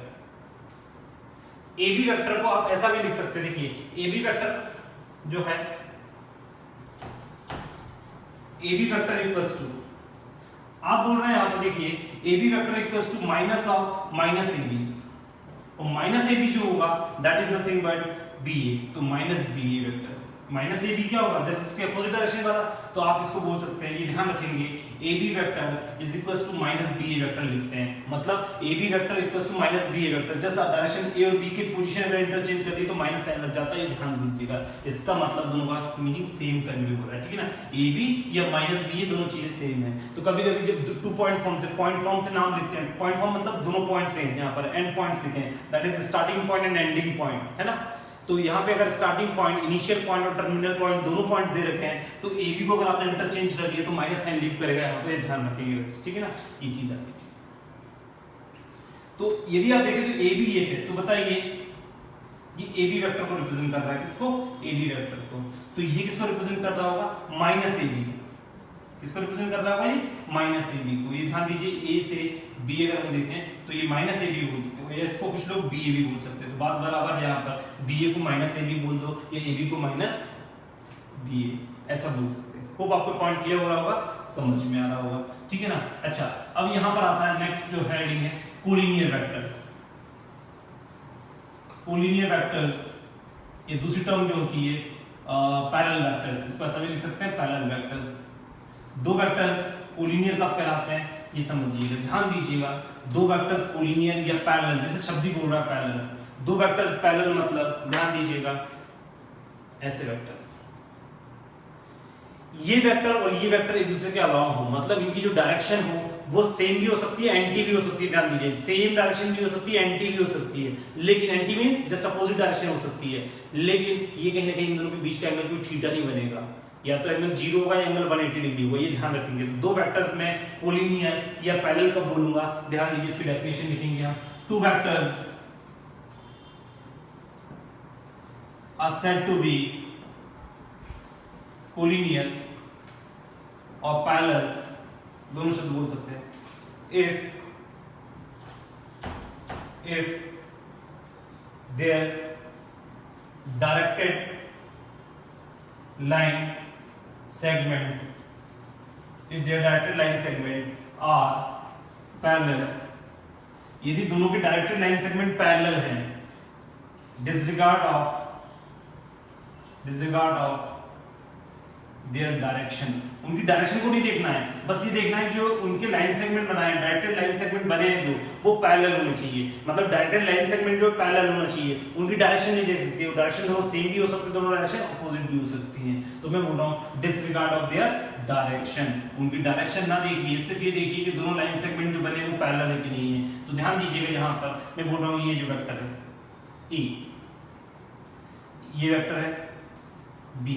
A B vector को आप ऐसा भी लिख सकते हैं, देखिए ए बी वेक्टर जो है, A B vector equals to, आप बोल रहे हैं यहाँ पे देखिए A B vector equals to minus of minus A B, और माइनस ए बी जो होगा that is nothing but B A, तो minus B A vector, minus A B क्या होगा, जस्ट इसके अपोजिट डायरेक्शन वाला, तो आप इसको बोल सकते हैं, ये ध्यान रखेंगे, A B vector is equals to minus B A vector लिखते हैं, मतलब A B vector equals to minus B A vector, just direction A और बी की पोजीशन अगर इंटरचेंज कर दी तो माइनस साइन लग जाता है, ये ध्यान दीजिएगा। इसका मतलब दोनों का मीनिंग सेम कन्वे हो रहा है, ठीक है ना, ए बी या माइनस बी, ये दोनों चीजें सेम है। तो कभी कभी जब 2 पॉइंट फॉर्म से नाम लिखते हैं, पॉइंट फॉर्म मतलब दोनों पॉइंट सेम, यहाँ पर एंड पॉइंट्स लिखे हैं, that is starting point and ending point, है ना। तो यहाँ पे अगर स्टार्टिंग पॉइंट, इनिशियल पॉइंट और टर्मिनल पॉइंट दोनों पॉइंट्स दे रखे हैं, तो ए बी को अगर आपने इंटरचेंज कर दिया तो माइनस साइन लीव करेगा यहाँ पे, ध्यान रखेंगे बस, ठीक है ना, ये चीज आती है। तो यदि आप देखें तो ए बी ये है, तो बताइए ये ए बी वेक्टर को रिप्रेजेंट कर रहा है, किसको, ए बी वेक्टर को, तो ये किसको रिप्रेजेंट कर रहा होगा, माइनस ए बी, किसको रिप्रेजेंट कर रहा होगा, ये माइनस ए बी को। ये ध्यान दीजिए ए से बी अगर हम देखें तो ये माइनस ए बी बोलते हैं, इसको कुछ लोग बी ए बी बोल सकते हैं, तो बात बराबर है, यहाँ पर बी ए को माइनस ए बी बोल दो या ए बी को माइनस बी ए, ऐसा बोल सकते हैं। होप आपको पॉइंट क्लियर हो रहा होगा, समझ में आ रहा होगा, ठीक है ना। अच्छा, अब यहाँ पर आता है नेक्स्ट जो हेडिंग है, कोलिनियर वेक्टर्स। कोलिनियर वेक्टर्स, ये दूसरी टर्म जो होती है पैरेलल वेक्टर्स, इसको ऐसा भी लिख सकते हैं पैरेलल वेक्टर्स। दो वेक्टर्स कोलिनियर कब कहलाते हैं, ये समझिएगा, ध्यान दीजिएगा, दो वेक्टर्स कोलिनियर या पैरेलल, जैसे शब्द ही बोल रहा है पैरेलल, दो वेक्टर्स पैरेलल मतलब ध्यान दीजिएगा ऐसे वेक्टर्स, ये वेक्टर और ये वेक्टर एक दूसरे के अलावा हो, मतलब इनकी जो डायरेक्शन हो वो सेम भी हो सकती है, एंटी भी हो सकती है। ध्यान दीजिए, सेम डायरेक्शन भी हो सकती है, एंटी भी हो सकती है, लेकिन anti means just opposite direction हो सकती है, लेकिन ये कहीं ना कहीं इन दोनों के बीच का एंगल कोई थीटा नहीं बनेगा, या तो एंगल 0 होगा या एंगल 180 डिग्री होगा, ये ध्यान रखेंगे। दो वेक्टर्स में कोलिनियर या पैरेलल कब बोलूंगा, ध्यान दीजिए, इसकी डेफिनेशन लिखेंगे हम। Two vectors are said to be collinear और parallel, दोनों शब्द बोल सकते हैं, if their directed line segment are parallel, यदि दोनों के डायरेक्टेड लाइन सेगमेंट पैरेलल हैं, disregard of their direction, उनकी डायरेक्शन को नहीं देखना है, बस ये देखना है जो उनके लाइन सेगमेंट बनाए हैं, डायरेक्टेड लाइन सेगमेंट बने हैं जो, वो पैरेलल होने चाहिए। मतलब डायरेक्टेड लाइन सेगमेंट जो पैरेलल होना चाहिए, उनकी डायरेक्शन नहीं देख सकती, वो डायरेक्शन दोनों सेम भी हो सकती है, दोनों डायरेक्शन अपोजिट भी हो सकती हैं। तो मैं बोल रहा हूँ डिसरिगार्ड ऑफ देयर डायरेक्शन, उनकी डायरेक्शन ना देखिए, सिर्फ ये देखिए कि दोनों लाइन सेगमेंट जो बने वो पैरेलल है कि नहीं है। तो ध्यान दीजिएगा, यहाँ पर मैं बोल रहा हूँ ये जो वेक्टर है E, ये वेक्टर है B,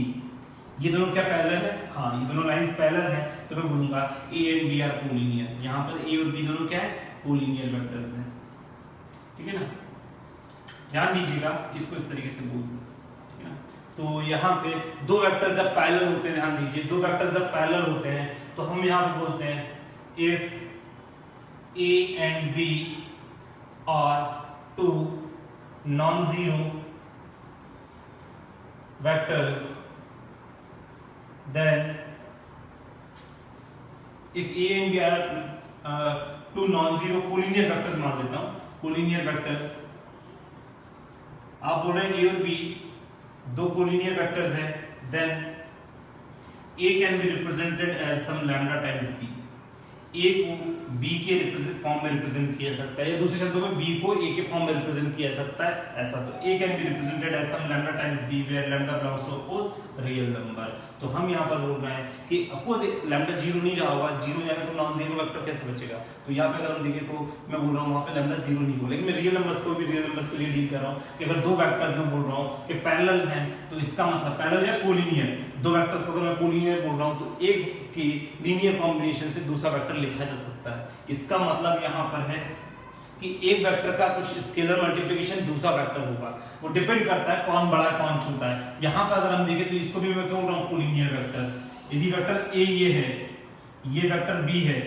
ये दोनों क्या पैरेलल है? हाँ, ये दोनों लाइंस पैरेलल हैं, तो मैं बोलूंगा A and B are collinear. यहाँ पर A और B दोनों क्या है? कोलिनियर वेक्टर्स हैं, ठीक है ना। ध्यान दीजिएगा, इसको इस तरीके से बोल, ठीक है ना। तो यहाँ पे दो वेक्टर्स जब पैरेलल होते हैं, ध्यान दीजिए, दो वेक्टर्स जब पैरेलल होते हैं तो हम यहाँ पे बोलते हैं if A and B are two non-zero vectors, then if A and B are two non-zero collinear vectors, मान लेता हूं collinear vectors, आप बोल रहे हैं A और B दो collinear vectors हैं, then A can be represented as some lambda times B, A को B के फॉर्म में रिप्रेजेंट किया सकता है, या दूसरे शब्दों में B को A के फॉर्म में रिप्रेजेंट किया सकता है, ऐसा। तो A can be represented as some lambda times B where lambda belongs to suppose real number। तो हम यहाँ पर बोल रहे हैं कि ऑफ कोर्स लैम्डा 0 नहीं रहा होगा, 0 जाएगा तो नॉन जीरो वेक्टर कैसे बचेगा। तो यहाँ पे अगर हम देखें तो मैं बोल रहा हूँ वहाँ पे लैम्डा 0 नहीं होगा, लेकिन मैं रियल नंबर्स को भी रियल नंबर्स के लिए डील कर रहा हूँ कि अगर दो वेक्टर्स में बोल रहा हूँ कि पैरेलल हैं, तो इसका मतलब पैरेलल या कोलिनियर, दो वेक्टर्स को अगर मैं कोलिनियर बोल रहा हूँ तो एक की लीनियर कॉम्बिनेशन से दूसरा वेक्टर लिखा जा सकता है। इसका मतलब यहाँ पर है कि एक वेक्टर का कुछ स्केलर मल्टीप्लिकेशन दूसरा वेक्टर होगा, वो डिपेंड करता है कौन बड़ा है कौन छोटा है। यहाँ पर अगर हम देखें तो इसको भी मैं क्या बोल रहा हूँ, कोलिनियर वेक्टर। यदि वेक्टर A ये है, ये वेक्टर B है,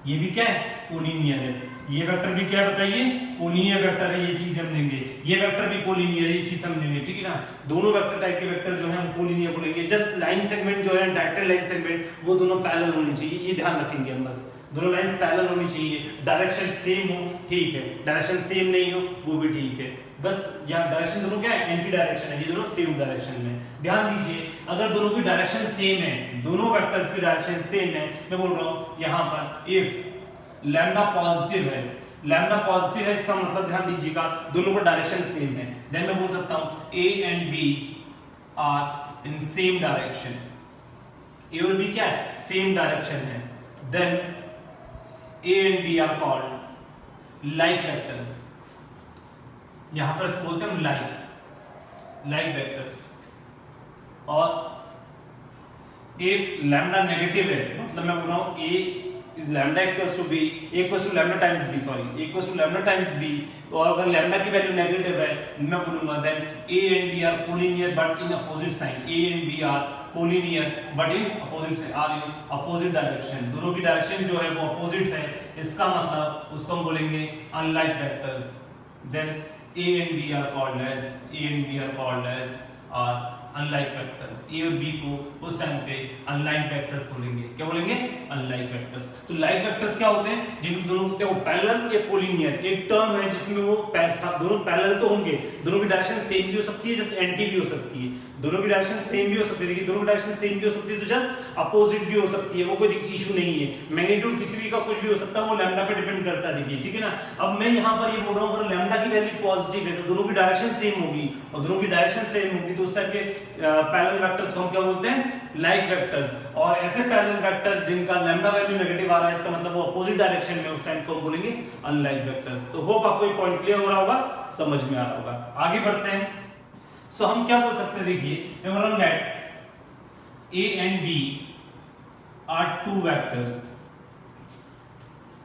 ये भी क्या है, कोलिनियर है। ये वेक्टर भी क्या बताइए, कोलिनियर वेक्टर है, ये चीज हम लेंगे। ये वेक्टर भी कोलिनियर है, ये चीज समझेंगे, ठीक है ना। दोनों वेक्टर टाइप के वेक्टर जो है हम कोलिनियर बोलेंगे। जस्ट लाइन सेगमेंट जो है, डायरेक्टेड लाइन सेगमेंट, वो दोनों पैरेलल होने चाहिए, ये ध्यान रखेंगे हम। बस दोनों लाइंस पैरेलल होनी चाहिए, डायरेक्शन सेम हो, ठीक है, डायरेक्शन सेम नहीं हो वो भी ठीक है। बस यहाँ डायरेक्शन दोनों क्या है, एंटी डायरेक्शन है, ये दोनों सेम डायरेक्शन में। ध्यान दीजिए, अगर दोनों की डायरेक्शन सेम है, दोनों वेक्टर्स की डायरेक्शन सेम है, मैं बोल रहा हूँ यहाँ पर इफ लैम्डा पॉजिटिव है, लैम्डा पॉजिटिव है, इसका मतलब ध्यान दीजिएगा दोनों का डायरेक्शन सेम है, देन मैं बोल सकता हूँ A and B are in same direction. A और B क्या है, सेम डायरेक्शन है, then A and B are called like vectors। यहां पर इसको बोलते हैं हम like vectors। और एक लैम्डा नेगेटिव है, मतलब मैं बोल रहा हूं A is lambda equals to B, A equals to lambda times B, sorry, A equals to lambda times B। और अगर लैम्डा की वैल्यू नेगेटिव है, मैं बोलूंगा then A and B are collinear but in opposite sign। A and B are collinear but in opposite direction। दोनों की direction जो है वो अपोजिट है, इसका मतलब उसको हम बोलेंगे unlike vectors। then A and B are called as unlike vectors। A और B को उस टाइम पे unlike vectors बोलेंगे, क्या बोलेंगे, unlike vectors। तो like vectors क्या होते हैं, जिनके दोनों वो पैरेलल या कोलिनियर, एक टर्म है जिसमें वो दोनों पैरेलल तो होंगे, दोनों की डायरेक्शन सेम भी हो सकती है, जस्ट एंटी भी हो सकती है, दोनों की डायरेक्शन सेम भी हो सकती है, दोनों की डायरेक्शन सेम भी हो सकती है तो जस्ट अपोजिट भी हो सकती है, वो कोई इशू नहीं है। मैग्नीट्यूड किसी भी का कुछ भी हो सकता है, वो लैम्डा पे डिपेंड करता है, देखिए, ठीक है ना। अब मैं यहाँ पर ये बोल रहा हूँ अगर लैम्डा की वैल्यू पॉजिटिव है तो दोनों की डायरेक्शन सेम होगी, और दोनों की डायरेक्शन सेम होगी तो उस टाइप के पैरेलल वेक्टर्स को हम क्या बोलते हैं, लाइक वेक्टर्स, और ऐसे पैरेलल वेक्टर्स जिनका लैम्डा वैल्यू नेगेटिव आ रहा है, इसका मतलब वो अपोजिट डायरेक्शन में, उस टाइम को हम बोलेंगे अनलाइक वेक्टर्स। तो होप आपको ये पॉइंट क्लियर हो रहा होगा, समझ में आ रहा होगा। आगे बढ़ते हैं। सो हम क्या बोल सकते हैं, देखिए remember that A and B are two vectors,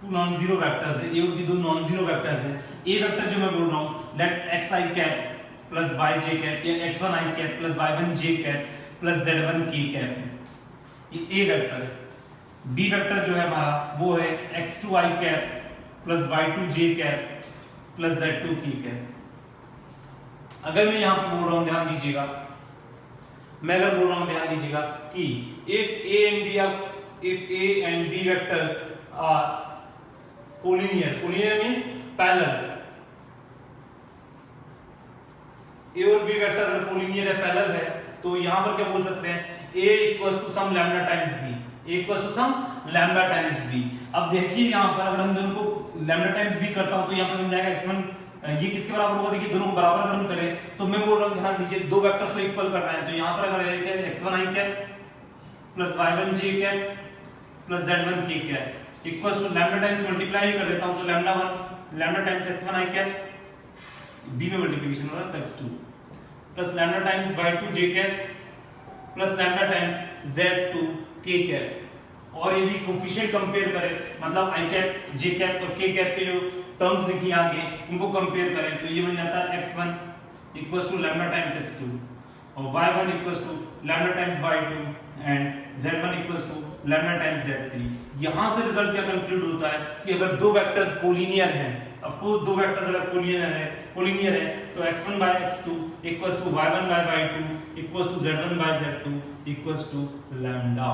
two non-zero vectors है, A और B दो non-zero vectors है। A वेक्टर जो मैं बोल रहा हूँ let xi cap plus yj cap या x1i cap plus y1j cap plus z1k cap, ये A वेक्टर है। B वेक्टर जो है हमारा वो है x2i cap plus y2j cap plus z2k cap। अगर मैं यहां पे बोल रहा हूं, ध्यान दीजिएगा, मैं अगर बोल रहा हूं ध्यान दीजिएगा कि if A and B vectors are collinear means parallel, A और B वेक्टर अगर कोलिनियर है, पैरेलल है, तो यहां पर क्या बोल सकते हैं, A equals to some lambda times B, A equals to some lambda times B। अब देखिए यहां पर अगर हम दोनों को lambda times B करता हूं तो यहां पर बन जाएगा x1, ये किसके बराबर होगा, देखिए दोनों को बराबर अगर हम करें तो मैं बोल रहा हूं ध्यान दीजिए, दो वेक्टर्स को इक्वल करना है, तो यहां पर अगर है x1i cap plus y1j cap plus z1k cap equals to lambda times multiply कर देता हूं, तो lambda times x1i cap b में मल्टीप्लिकेशन हो रहा है तो x2 plus lambda times y2j cap plus lambda times z2k cap. और यदि कोफिशिएंट कंपेयर करें, मतलब i कैप, j कैप और k कैप के जो टर्म्स लिखी आगे उनको कंपेयर करें, तो ये बन जाता है x1 equals to lambda times x2 और y1 equals to lambda times y2 and z1 equals to lambda times z3। यहां से रिजल्ट क्या कंक्लूड होता है कि अगर दो वेक्टर्स कोलिनियर हैं, ऑफ कोर्स दो वेक्टर्स अगर कोलिनियर है तो x1 by x2 equals to y1 by y2 equals to z1 by z2 equals to lambda.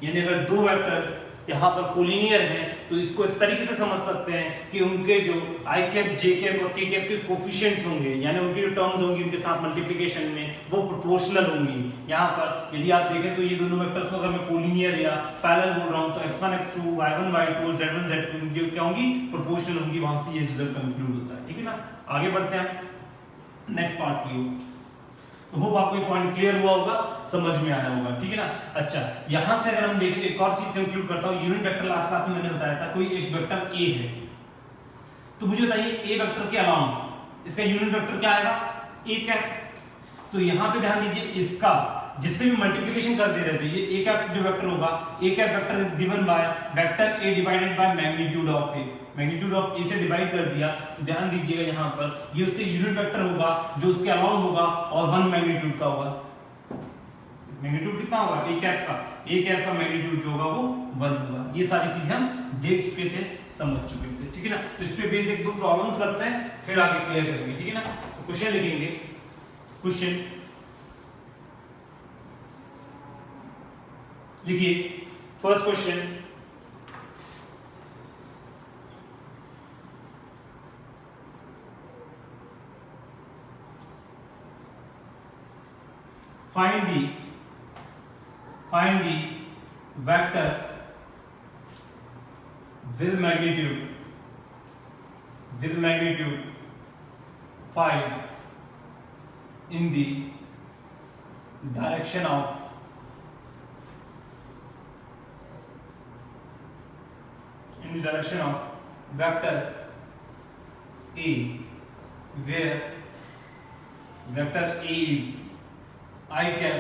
यानी अगर दो वेक्टर्स यहां पर कोलिनियर हैं तो इसको इस तरीके से समझ सकते हैं कि उनके जो i कैप, j कैप और k कैप के कोफिशिएंट्स होंगे, यानी उनकी जो टर्म्स होंगी उनके साथ मल्टीप्लिकेशन में वो प्रोपोर्शनल होंगी। यहां पर यदि आप देखें तो ये दोनों वेक्टर्स को अगर मैं कोलिनियर या पैरेलल बोल रहा हूं तो x1 x2 y1 y2 और z1 z2 इनकी क्या होंगी, प्रोपोर्शनल होंगी। वहां से ये रिजल्ट कंक्लूड होता है, ठीक है ना। आगे बढ़ते हैं नेक्स्ट पार्ट की ओर। तो होप आपको ये पॉइंट क्लियर हुआ होगा, समझ में आया होगा, ठीक है ना। अच्छा, यहां से अगर हम देखें तो एक और चीज कंक्लूड करता हूं। यूनिट वेक्टर लास्ट क्लास में मैंने बताया था, कोई एक वेक्टर a है, तो मुझे बताइए a वेक्टर के अलावा इसका यूनिट वेक्टर क्या आएगा, a कैप। तो यहां पे ध्यान दीजिए, इसका जिससे भी मल्टीप्लिकेशन कर दे रहे थे, ये a कैप जो वेक्टर होगा, a cap vector is given by vector a divided by magnitude of a। Magnitude of a से डिवाइड कर दिया, तो ध्यान दीजिएगा यहाँ पर ये उसके यूनिट वेक्टर होगा जो उसके अलाउंग होगा और 1 मैग्नीट्यूड का होगा। मैग्नीट्यूड कितना होगा, a कैप का मैग्नीट्यूड जो होगा वो 1 होगा। ये सारी चीजें हम देख चुके थे, समझ चुके थे, ठीक है ना। तो इस पे बेसिक दो प्रॉब्लम्स करते हैं, फिर आगे क्लियर करेंगे, ठीक है ना। तो क्वेश्चन लिखेंगे, क्वेश्चन लिखिए। First question, find the vector with magnitude 5 in the direction of vector A, where vector A is i cap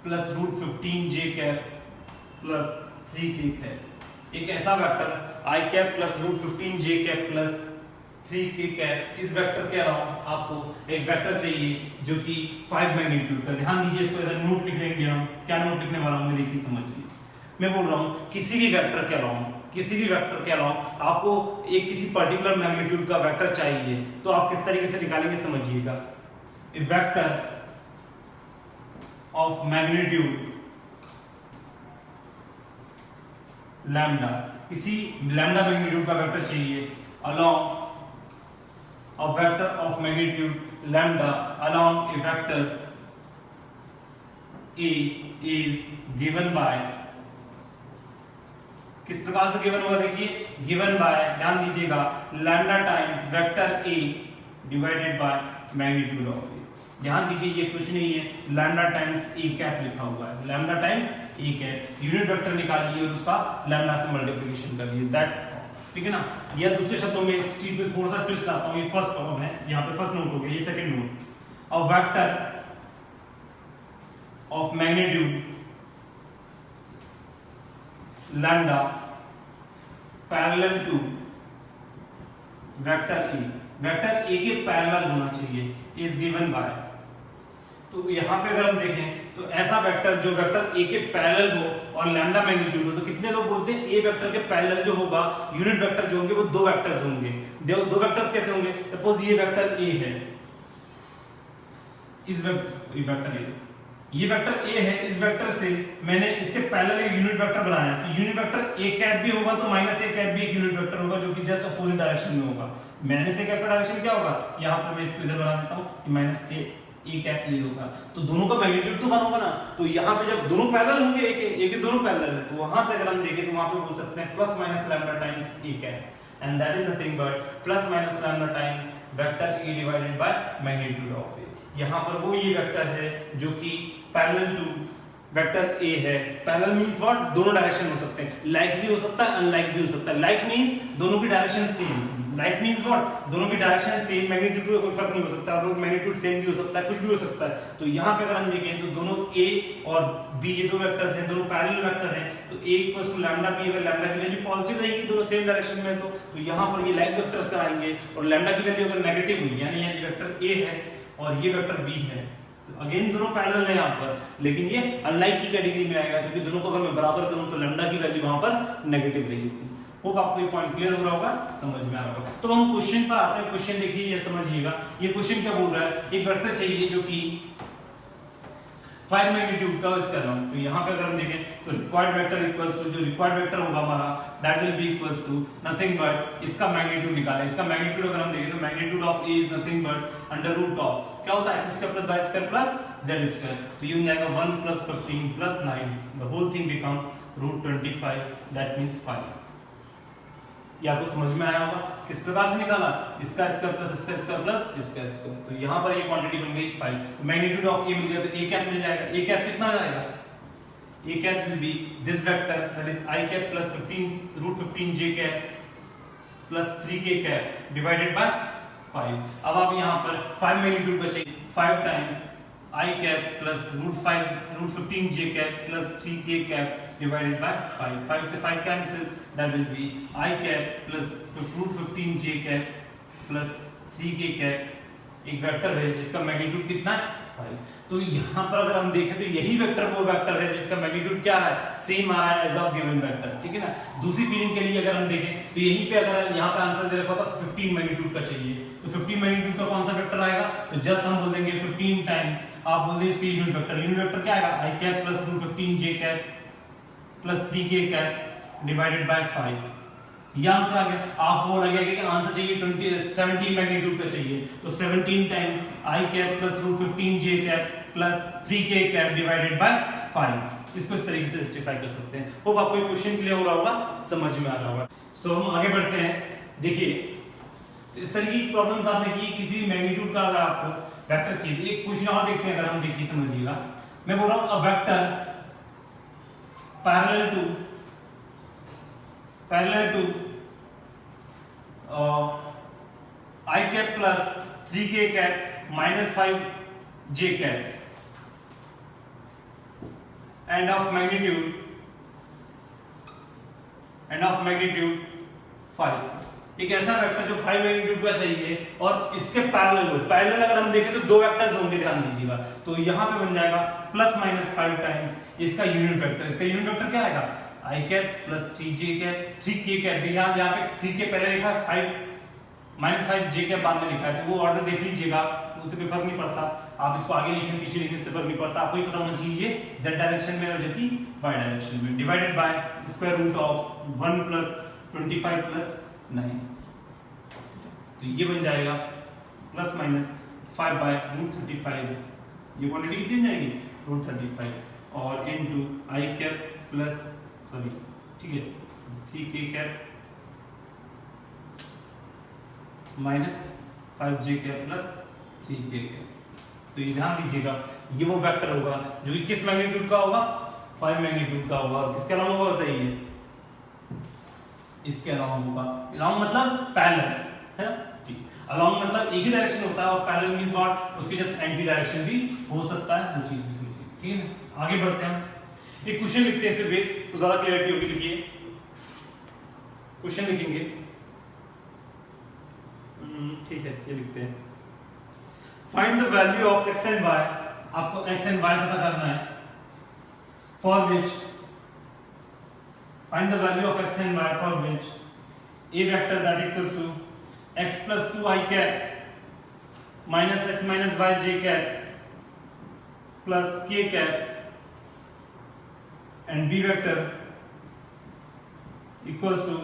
plus root 15j cap plus 3k cap. एक ऐसा vector i cap plus root 15j cap plus 3k cap, इस vector के अलावा आपको एक vector चाहिए जो कि 5 मैग्नीट्यूड का। ध्यान दीजिए, इसको ऐसा नोट लिख लेंगे हम। क्या नोट लिखने वाला हूं, देखिए समझिए। मैं बोल रहा हूं किसी भी वेक्टर के अलावा आपको एक किसी पर्टिकुलर मैग्नीट्यूड का वेक्टर चाहिए, तो आप किस तरीके से निकालेंगे समझिएगा। ए वेक्टर of magnitude lambda, किसी lambda मैग्नीट्यूड का वेक्टर चाहिए along a vector of magnitude lambda along a vector A is given by, किस प्रकार से गिवन हुआ, देखिए गिवन बाय, ध्यान दीजिएगा, lambda times vector A divided by magnitude of A। ध्यान दीजिए ये कुछ नहीं है, लैम्डा टाइम्स ए कैप लिखा हुआ है, lambda times A cap, unit vector निकालिए और उसका लैम्डा से मल्टीप्लिकेशन कर दिए, दैट्स ठीक है ना। या दूसरे शब्दों में इस चीज पे थोड़ा सा ट्विस्ट लाता हूं, ये फर्स्ट फॉर्म है, यहाँ पे फर्स्ट नोट हो गया, ये second note, a vector of magnitude lambda parallel to vector a, vector a के पैरेलल होना चाहिए is given by, तो यहाँ पे अगर हम देखें तो ऐसा वेक्टर जो वेक्टर a के पैरेलल हो और लैम्डा मैग्नीट्यूड हो, तो कितने लोग बोलते हैं a वेक्टर के पैरेलल जो होगा यूनिट वेक्टर जो होंगे वो दो वेक्टर्स होंगे। दो वेक्टर्स कैसे होंगे, सपोज ये वेक्टर a है, इस वेक्टर a, ये वेक्टर a है, इस वेक्टर से मैंने इसके पैरेलल एक यूनिट वेक्टर बनाया, तो यूनिट वेक्टर a कैप भी होगा तो माइनस a कैप भी एक यूनिट वेक्टर होगा जो कि जस्ट अपोजिट डायरेक्शन में होगा। माइनस a कैप का डायरेक्शन क्या होगा, यहाँ पर मैं इसको इधर बना देता हूँ, माइनस a कैप ये होगा, तो दोनों का मैग्नीट्यूड तो वन होगा ना, तो यहाँ पे जब दोनों पैरेलल होंगे, एक के दोनों पैरेलल है, तो वहां से अगर हम देखें तो वहां पे बोल सकते हैं plus minus lambda times a cap, and that is nothing but plus minus lambda times vector a divided by magnitude of a। यहाँ पर वो ये वेक्टर है जो कि पैरेलल टू वेक्टर a है। पैरेलल मींस व्हाट, दोनों डायरेक्शन हो सकते हैं, लाइक भी हो सकता है, अनलाइक भी हो सकता है। लाइक मींस दोनों की direction same, like means what, दोनों की डायरेक्शन सेम, मैग्नीट्यूड में कोई फर्क नहीं हो सकता, और मैग्नीट्यूड सेम भी हो सकता है, कुछ भी हो सकता है। तो यहाँ पे अगर हम देखें तो दोनों a और b ये दो वेक्टर्स हैं, दोनों पैरेलल वेक्टर हैं, तो a equals to lambda b, अगर लैम्डा की वैल्यू पॉजिटिव रहेगी दोनों सेम डायरेक्शन में तो यहाँ पर ये लाइक वेक्टर्स आएंगे, और लैम्डा की वैल्यू अगर नेगेटिव हुई यानी ये वेक्टर a है और ये वेक्टर b है, अगेन दोनों पैरेलल है यहाँ पर, लेकिन ये अनलाइक की कैटेगरी में आएगा क्योंकि दोनों को अगर मैं बराबर करूं तो लैम्डा की वैल्यू वहां पर नेगेटिव रहेगी। होप आपको ये पॉइंट क्लियर हो रहा होगा, समझ में आ रहा होगा। तो हम क्वेश्चन पर आते हैं। क्वेश्चन देखिए, ये समझिएगा, ये क्वेश्चन क्या बोल रहा है, एक वेक्टर चाहिए जो कि 5 मैग्नीट्यूड का इसका नाम, तो यहाँ पे अगर हम देखें तो रिक्वायर्ड वेक्टर इक्वल्स टू, जो रिक्वायर्ड वेक्टर होगा हमारा that will be equals to nothing but इसका मैग्नीट्यूड निकालें। इसका मैग्नीट्यूड अगर हम देखें तो magnitude of a is nothing but under root of क्या होता है, x square plus y square plus z square, तो ये हो जाएगा 1 प्लस 15 प्लस 9, the whole thing becomes root 25, that means 5। ये आपको समझ में आया होगा किस प्रकार से निकाला, इसका स्क्वायर प्लस इसका स्क्वायर प्लस इसका स्क्वायर, तो यहाँ पर ये क्वांटिटी बन गई 5। तो मैग्नीट्यूड ऑफ a मिल गया तो a कैप मिल जाएगा। a कैप कितना आएगा, a cap will be this vector that is i cap plus 15 root 15 j cap plus 3k cap divided by 5। अब आप यहाँ पर 5 मैग्नीट्यूड का चाहिए, 5 times i cap plus root 15 j cap plus 3k cap divided by 5. 5 से 5 cancel, that will be I cap plus root 15 j cap plus 3k cap, एक vector है जिसका मैग्नीट्यूड कितना है 5। तो यहाँ पर अगर हम देखें तो यही वेक्टर वो वेक्टर है जिसका मैग्नीट्यूड क्या है, सेम आ रहा है एज ऑफ गिवन वेक्टर, ठीक है ना। दूसरी फीलिंग के लिए अगर हम देखें तो यहीं पे अगर यहाँ पे आंसर दे रखा था 15 मैग्नीट्यूड का चाहिए, तो 15 मैग्नीट्यूड का कौन सा वेक्टर आएगा, तो जस्ट हम बोल देंगे 15 टाइम्स, आप बोल देंगे इसके यूनिट वेक्टर क्या आएगा, I cap plus root 15 j cap plus 3k cap divided by 5। ये आंसर आ गया। आप बोल रहे हैं कि आंसर चाहिए 17 मैग्नीट्यूड का चाहिए, तो 17 times i cap plus root 15 j cap plus 3k cap divided by 5। इसको इस तरीके से जस्टिफाई कर सकते हैं। होप आपको ये क्वेश्चन क्लियर हो रहा होगा, समझ में आ रहा होगा। सो हम आगे बढ़ते हैं। देखिए इस तरह की प्रॉब्लम्स आपने की, किसी मैग्नीट्यूड का अगर आपको वेक्टर चाहिए, एक क्वेश्चन और देखते हैं, अगर हम देखिए समझिएगा, मैं बोल रहा हूं a vector parallel to I cap plus 3k cap minus 5 j cap and of magnitude 5। एक ऐसा वेक्टर जो 5 मैग्नीट्यूड का चाहिए और इसके पैरेलल हो। पैरेलल अगर हम देखें तो दो वेक्टर्स होंगे, ध्यान दीजिएगा, तो यहाँ पे बन जाएगा प्लस माइनस 5 टाइम्स इसका यूनिट वेक्टर। इसका यूनिट वेक्टर क्या आएगा, i cap plus 3j cap 3k cap. यहाँ पे 3k पहले लिखा है, 5 माइनस 5 j कैप बाद में लिखा है, तो वो ऑर्डर देख लीजिएगा, उससे कोई फर्क नहीं पड़ता। आप इसको आगे लिखें पीछे लिखें उससे फर्क नहीं पड़ता, आपको ये पता होना चाहिए ये z डायरेक्शन में और जबकि y डायरेक्शन में। Divided by square root of 1 plus 25 plus 9, तो ये बन जाएगा प्लस माइनस 5 बाय रूट 35। ये क्वांटिटी कितनी बन जाएगी, रूट 35 और into i cap plus sorry ठीक है 3k cap minus 5j cap plus 3k cap. तो ये ध्यान दीजिएगा, ये वो वेक्टर होगा जो कि किस मैग्नीट्यूड का होगा, 5 मैग्नीट्यूड का होगा। और किसके अलावा होगा बताइए, इसके अलावा होगा। अलाउंग मतलब पैरेलल है ना, ठीक। अलाउंग मतलब एक ही डायरेक्शन होता है और पैरेलल मींस व्हाट, उसके जस्ट एंटी डायरेक्शन भी हो सकता है, वो चीज भी समझिए, ठीक है ना। आगे बढ़ते हैं, एक क्वेश्चन लिखते हैं इस पे बेस, तो ज्यादा क्लियरिटी होगी। लिखिए क्वेश्चन लिखेंगे, ठीक है, ये लिखते हैं, find the value of x and y। आपको x एंड y पता करना है, for which find the value of x and y for which a vector that equals to x plus 2 i cap minus x minus y j cap plus k cap and b vector equals to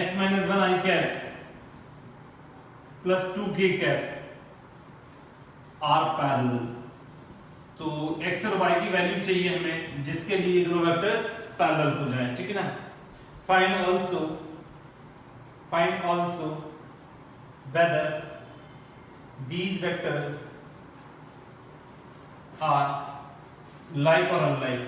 x minus 1 i cap plus 2k cap are parallel. तो x और y की value चाहिए हमें जिसके लिए दोनों vectors parallel हो जाएं, ठीक है ना। Find also whether these vectors are like or unlike।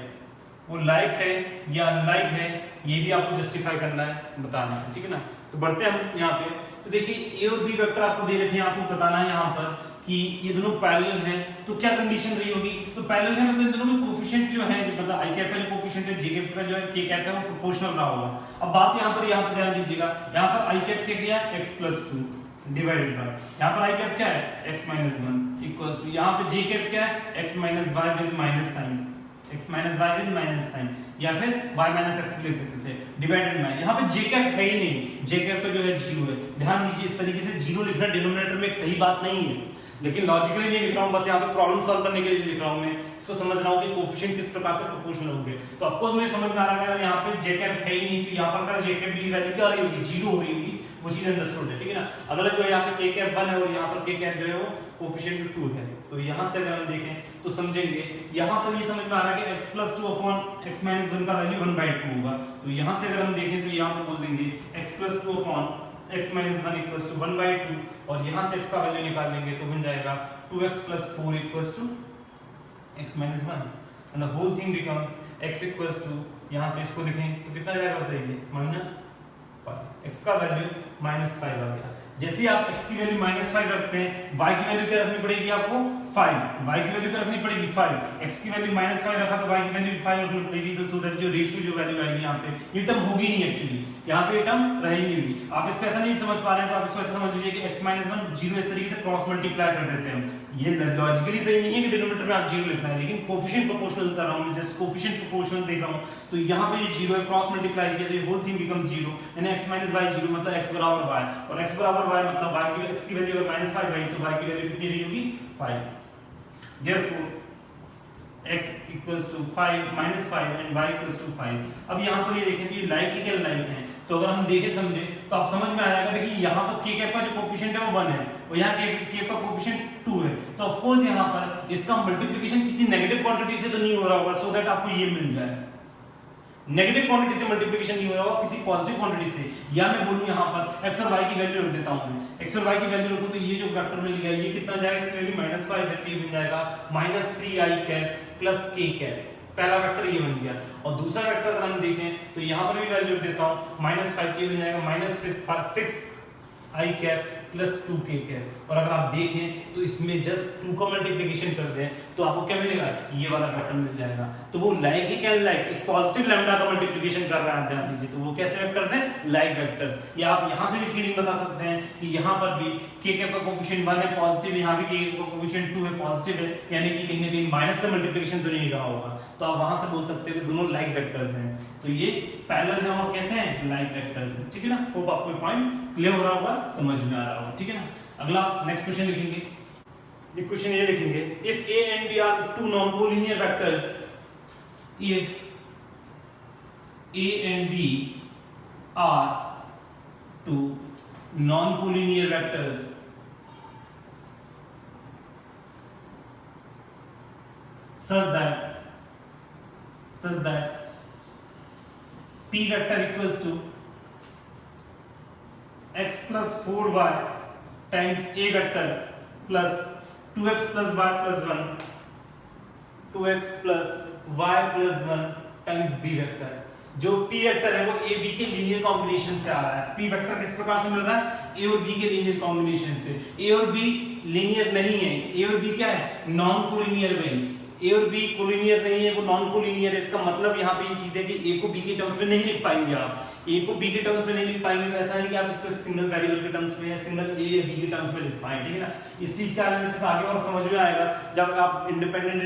वो लाइक है या अनलाइक है, ये भी आपको जस्टिफाई करना है, बताना है, ठीक है ना। तो बढ़ते हैं हम यहाँ पे, तो देखिए a और b वेक्टर आपको दे रखे हैं, आपको बताना है यहाँ पर कि ये दोनों पैरेलल हैं, तो क्या कंडीशन रही होगी। तो पैरेलल है मतलब इन दोनों के कोएफिशिएंट्स जो हैं, मतलब i कैप का जो कोएफिशिएंट है, j कैप का जो है, k कैप है, वो प्रोपोर्शनल रहा होगा। अब बात यहाँ पर ध्यान दीजिएगा, यहाँ पर i कैप क्या गया, x प्लस 2 डिवाइडेड बाय, यहाँ पर i कैप क्या है, x माइनस 1 इक्वल्स टू, यहाँ पे j कैप क्या है, x minus y with minus sign, x minus y with minus sign, या फिर y माइनस x लिख सकते थे, डिवाइडेड बाय, यहाँ पे j कैप है ही नहीं, j कैप का जो है 0 है। ध्यान दीजिए, इस तरीके से 0 लिखना डिनोमिनेटर में एक सही बात नहीं है, लेकिन लॉजिकली नहीं लिख रहा हूं, बस यहाँ पे प्रॉब्लम सॉल्व करने के लिए लिख रहा हूं मैं, इसको समझ रहा हूं कि कोएफिशिएंट किस प्रकार से प्रोपोर्शनल होंगे। तो ऑफ कोर्स मुझे समझ में आ रहा है अगर यहाँ पे j कैप है ही नहीं, तो यहाँ पर का j कैप की वैल्यू क्या रही होगी, 0 हो रही होगी, वो चीज अंडरस्टूड है, ठीक है ना। अगला जो है यहाँ पे k कैप 1 है और यहाँ पर k कैप जो है वो कोएफिशिएंट 2 है। तो यहाँ से अगर हम देखें तो समझेंगे, यहाँ पर ये समझ में आ रहा है कि x plus 2 upon x minus 1 का वैल्यू 1/2 होगा। तो यहाँ से अगर हम देखें तो यहाँ पर बोल देंगे x plus 2 upon x minus 1 equals to 1/2, और यहाँ से x का वैल्यू निकाल लेंगे तो बन जाएगा 2x plus 4 equals to x minus 1, and the whole thing becomes x equals to, यहाँ पे इसको देखें तो कितना जाएगा बताइए, -5, x का वैल्यू -5 आ गया। जैसे आप x की वैल्यू -5 रखते हैं, y की वैल्यू क्या रखनी पड़ेगी आपको, 5, y की वैल्यू क्या रखनी पड़ेगी 5, x की वैल्यू -5 रखा तो y की वैल्यू 5 रखनी पड़ेगी। तो सो दैट जो रेशियो जो वैल्यू आएगी यहाँ पे, ये टर्म होगी नहीं एक्चुअली, यहाँ पे ये टर्म रहेगी नहीं। आप इसको ऐसा नहीं समझ पा रहे हैं तो आप इसको ऐसा समझ लीजिए कि x -1 0 इस तरीके से क्रॉस मल्टीप्लाई कर देते हैं। ये लॉजिकली सही नहीं है कि डिनोमिनेटर में आप 0 लिखना है, लेकिन कोएफिशिएंट प्रोपोर्शनल कर रहा हूं, जस्ट कोएफिशिएंट प्रोपोर्शनल देख रहा हूं, तो यहाँ पे ये 0 है, क्रॉस मल्टीप्लाई किया तो ये होल थिंग बिकम्स 0, यानी x - y 0 मतलब x बराबर y, और x बराबर y मतलब y की x की वैल्यू अगर -5 रही तो y की वैल्यू कितनी रही होगी, 5। Therefore x equals to 5 -5 and y equals to 5। अब यहाँ पर ये देखें तो ये लाइक ही क्या लाइक है, तो अगर हम देखें समझे तो आप समझ में आएगा। देखिए यहाँ पर k कैप का जो कोएफिशिएंट है वो 1 है और यहाँ k का कोएफिशिएंट 2 है, तो ऑफ कोर्स यहाँ पर इसका मल्टीप्लिकेशन किसी नेगेटिव क्वांटिटी से तो नहीं हो रहा होगा, सो दैट आपको ये मिल जाए। नेगेटिव क्वांटिटी से मल्टीप्लिकेशन नहीं हो रहा होगा, किसी पॉजिटिव क्वांटिटी से। या मैं बोलूं यहाँ पर x और y की वैल्यू रख देता हूं, x और y की वैल्यू रखूं तो ये जो वेक्टर में लिया ये कितना जाएगा, x वैल्यू -5 है तो ये बन जाएगा -3i cap plus k cap. पहला वेक्टर ये बन गया, और दूसरा वेक्टर अगर हम देखें तो यहाँ पर भी वैल्यू रख देता हूं, -5 के बन जाएगा -6i cap plus 2k cap. और अगर आप देखें तो इसमें जस्ट 2 का मल्टीप्लिकेशन कर दें तो आपको क्या मिलेगा, ये वाला पैटर्न मिल जाएगा। तो वो लाइक है क्या, लाइक एक पॉजिटिव लैम्डा का मल्टीप्लिकेशन कर रहा है, ध्यान दीजिए। तो वो कैसे वेक्टर्स हैं, लाइक वेक्टर्स। या आप यहां से भी फीलिंग बता सकते हैं कि यहां पर भी k कैप का कोएफिशिएंट 1 है पॉजिटिव, यहां भी k का कोएफिशिएंट 2 है पॉजिटिव है, यानी कि कहीं ना कहीं माइनस से मल्टीप्लिकेशन तो नहीं रहा होगा, तो आप वहां से बोल सकते हो कि दोनों लाइक वेक्टर्स हैं। तो ये पैरेलल है और कैसे हैं, लाइक वेक्टर्स हैं, ठीक है ना। होप आपको पॉइंट क्लियर हो रहा होगा, समझ में आ रहा होगा, ठीक है ना। अगला नेक्स्ट क्वेश्चन लिखेंगे, ये क्वेश्चन ये लिखेंगे, if a and b are two non-collinear vectors, if a and b are two non-collinear vectors such that p vector equals to x plus 4y times a vector plus 2x plus y plus 1 2x plus y plus 1 times b vector. जो p vector है वो a b के linear combination से आ रहा है। p vector किस प्रकार से मिल रहा है? a और b के लीनियर कॉम्बिनेशन से। a और b लीनियर नहीं है, a और b क्या है? नॉन कोलिनियर में। a और b कोलिनियर नहीं है, वो नॉन कोलिनियर है। इसका मतलब यहाँ पे ये चीज है कि a को b के टर्म्स में नहीं लिख पाएंगे आप। a को b के टर्म्स में नहीं लिख पाएंगे तो ऐसा नहीं कि आप इसको सिंगल वेरिएबल के टर्म्स में या सिंगल a या b के टर्म्स में लिख पाएंगे, ठीक है ना। इस चीज का एनालिसिस आगे और समझ में आएगा जब आप इंडिपेंडेंट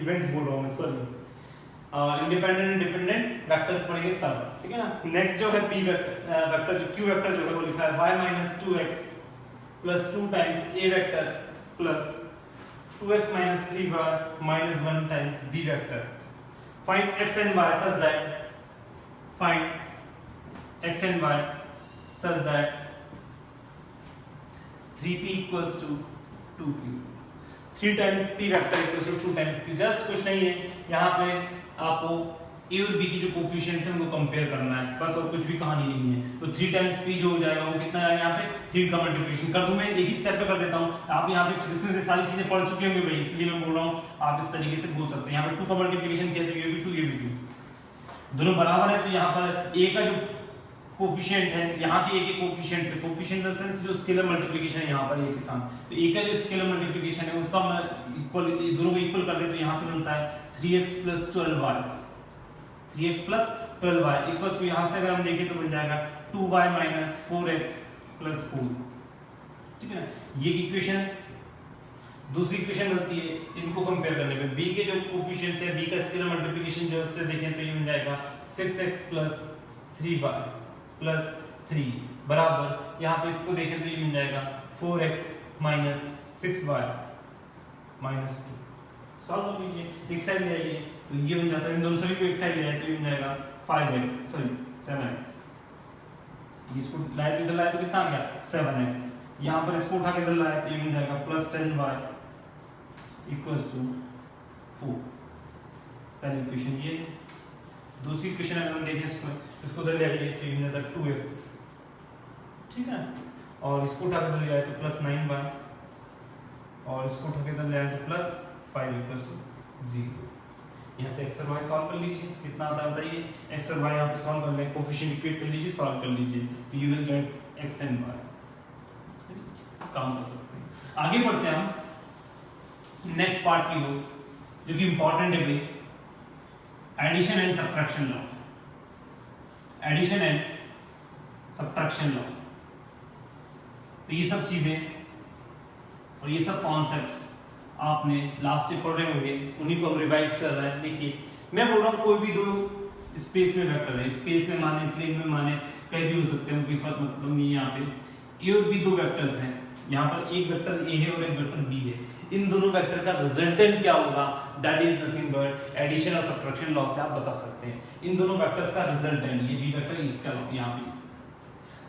इवेंट्स बोल रहा हूं मैं, sorry independent and dependent vectors पढ़ेंगे तब, ठीक है ना। नेक्स्ट जो है p वेक्टर जो q वेक्टर जो है वो लिखा है y - 2x + 2 times a vector plus 2x - 3y - 1 times b vector. Find x and y such that 3p = 2q। 3 times p vector = 2 times q। Just कुछ नहीं है, यहाँ पे आपको a और b की जो कोफिशिएंट्स हैं उनको कंपेयर करना है, बस और कुछ भी कहानी नहीं है। तो 3 टाइम्स p जो हो जाएगा वो कितना आएगा? यहाँ पे 3 का मल्टीप्लिकेशन कर दूं मैं, एक ही स्टेप पे कर देता हूं। आप यहाँ पे फिजिक्स में से सारी चीजें पढ़ चुके होंगे भाई, इसलिए मैं बोल रहा हूँ आप इस तरीके से बोल सकते हैं। यहाँ पे 2 का मल्टीप्लिकेशन किया तो ये भी 2 ये भी 2 दोनों बराबर है। तो यहाँ पर a का जो कोफिशिएंट है, यहाँ के a के कोफिशिएंट से, कोफिशिएंट इन द सेंस जो स्केलर मल्टीप्लिकेशन है यहाँ पर a के साथ, तो a का जो स्केलर मल्टीप्लिकेशन है उसका इक्वल, दोनों को इक्वल कर दे तो यहाँ से बनता है 3x + 12y 3x + 12y equals to, यहाँ से अगर हम देखें तो बन जाएगा 2y - 4x + 4, ठीक है ना। ये इक्वेशन है। दूसरी इक्वेशन बनती है इनको कंपेयर करने पे, b के जो कोफिशिएंट्स है, b का स्केलर मल्टीप्लिकेशन जो उससे देखें तो ये बन जाएगा 6x + 3y + 3 बराबर, यहाँ पे इसको देखें तो ये बन जाएगा 4x - 6y - 2। सॉल्व कर लीजिए, एक साइड ले आइए तो ये बन जाता है, इन दोनों सभी को एक साइड ले आए तो ये बन जाएगा 7x। इसको लाए तो इधर लाए तो कितना आ गया? 7x। यहाँ पर इसको उठा के इधर लाए तो ये बन जाएगा +10y = 4। पहली इक्वेशन ये। दूसरी इक्वेशन अगर हम देखें इसको इधर ले आइए तो ये बन जाता है 2x, ठीक है। और इसको उठा के इधर ले आए तो +9y और इसको उठा के इधर ले आए तो +5 = 0। यहाँ से x और y सॉल्व कर लीजिए, कितना आता है बताइए। x और y यहाँ पे सॉल्व कर लें, कोफिशिएंट इक्वेट कर लीजिए, सॉल्व कर लीजिए तो you will get x and y। काम कर सकते हैं। आगे बढ़ते हैं हम नेक्स्ट पार्ट की ओर जो कि इंपॉर्टेंट है भाई, addition and subtraction law. Addition and subtraction law, तो ये सब चीजें और ये सब कॉन्सेप्ट्स आपने लास्ट ईयर पढ़ रहे होंगे, उन्हीं को हम रिवाइज कर रहे हैं। देखिए मैं बोल रहा हूँ कोई भी दो स्पेस में वेक्टर है, स्पेस में माने, प्लेन में माने, कहीं भी हो सकते हैं, कोई फर्क मतलब नहीं है। यहाँ पे ए और बी दो वेक्टर्स हैं, यहाँ पर एक वेक्टर ए है और एक वेक्टर बी है। इन दोनों वेक्टर का रिजल्टेंट क्या होगा? That is nothing but addition और सब्ट्रैक्शन लॉ से आप बता सकते हैं। इन दोनों वेक्टर्स का रिजल्टेंट, ये बी वेक्टर इसका यहाँ पे।